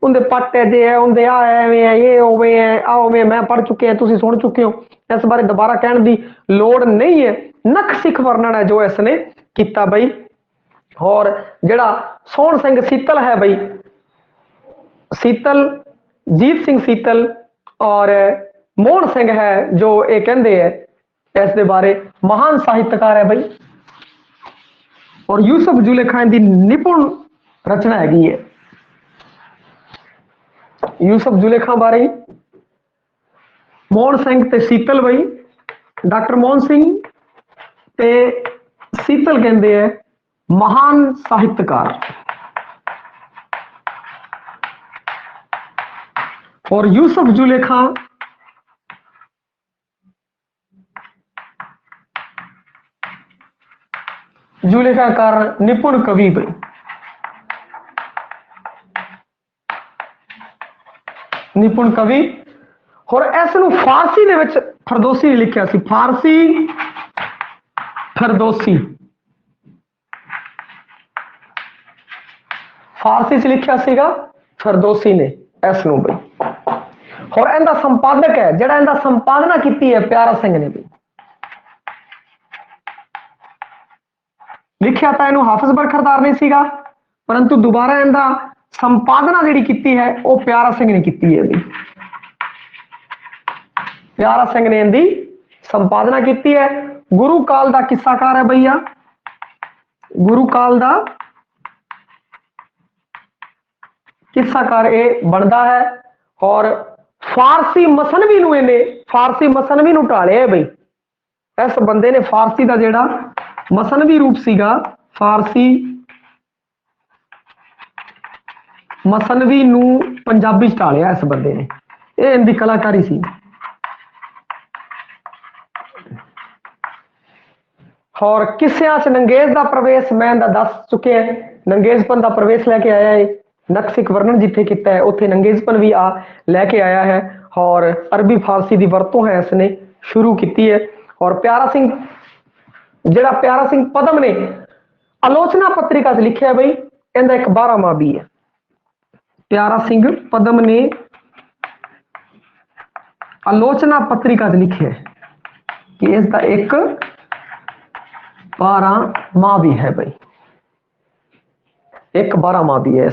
उनके पट जे है उनके आ एवें है ये उवें है आ उवें मैं पढ़ चुके हैं तुसीं सुन चुके हो इस बारे दोबारा कहने की लोड़ नहीं है। नख सिख वर्णन है जो इसने किया बई। और जड़ा सोहन सिंह सीतल है बई, सीतल जीत सिंह सीतल और मोहन सिंह है जो ये कहते हैं इस दे बारे महान साहित्यकार है बई। और यूसुफ जुलेखा की निपुण रचना हैगी है। यूसुफ जुलेखा बारे मोहन सिंह ते सीतल बई, डॉक्टर मोहन सिंह ते सीतल कहते हैं महान साहित्यकार। और यूसुफ जुलेखा जुलेखाकार निपुण कवि बई। निपुण कवि और इस फारसी दे विच फरदोसी ने लिखा सी, फारसी फरदोसी फारसी च लिखा सीगा फरदोसी ने इस बई। और इनका संपादक है जिहड़ा इनका संपादना की है प्यारा सिंह ने भी लिखा था इनू हाफिज बरखरदार नहीं सीगा परंतु दोबारा इनका संपादना जी की है वो प्यारा सिंह ने की है भी। प्यारा सिंह ने इनकी संपादना की है। गुरु काल का किस्साकार है भैया, गुरु काल का किस्साकार ये बनता है। और फारसी मसनवी नू इन्हें फारसी मसनवी नू ढालिया है बई। इस बंदे ने फारसी का जिहड़ा मसनवी रूप सीगा फारसी मसनवी नू पंजाबी ढालिया इस बंदे ने, ये इनकी कलाकारी सी। और किस्सियां च नंगेज का प्रवेश मैं दस चुके हैं, नंगेजपन का प्रवेश लैके आया है। नख सिख वर्णन जिथे किया है उत्थे नंगेजपन भी आ लैके आया है। और अरबी फारसी की वरतों है इसने शुरू की है। और प्यारा सिंह जिहड़ा प्यारा सिंह पदम ने आलोचना पत्रिका से लिखा है बई, इनका एक 12वां भी है। प्यारा सिंह पदम ने आलोचना पत्रिका से लिखे है कि इसका एक 12वां भी है बई, एक 12वां भी है।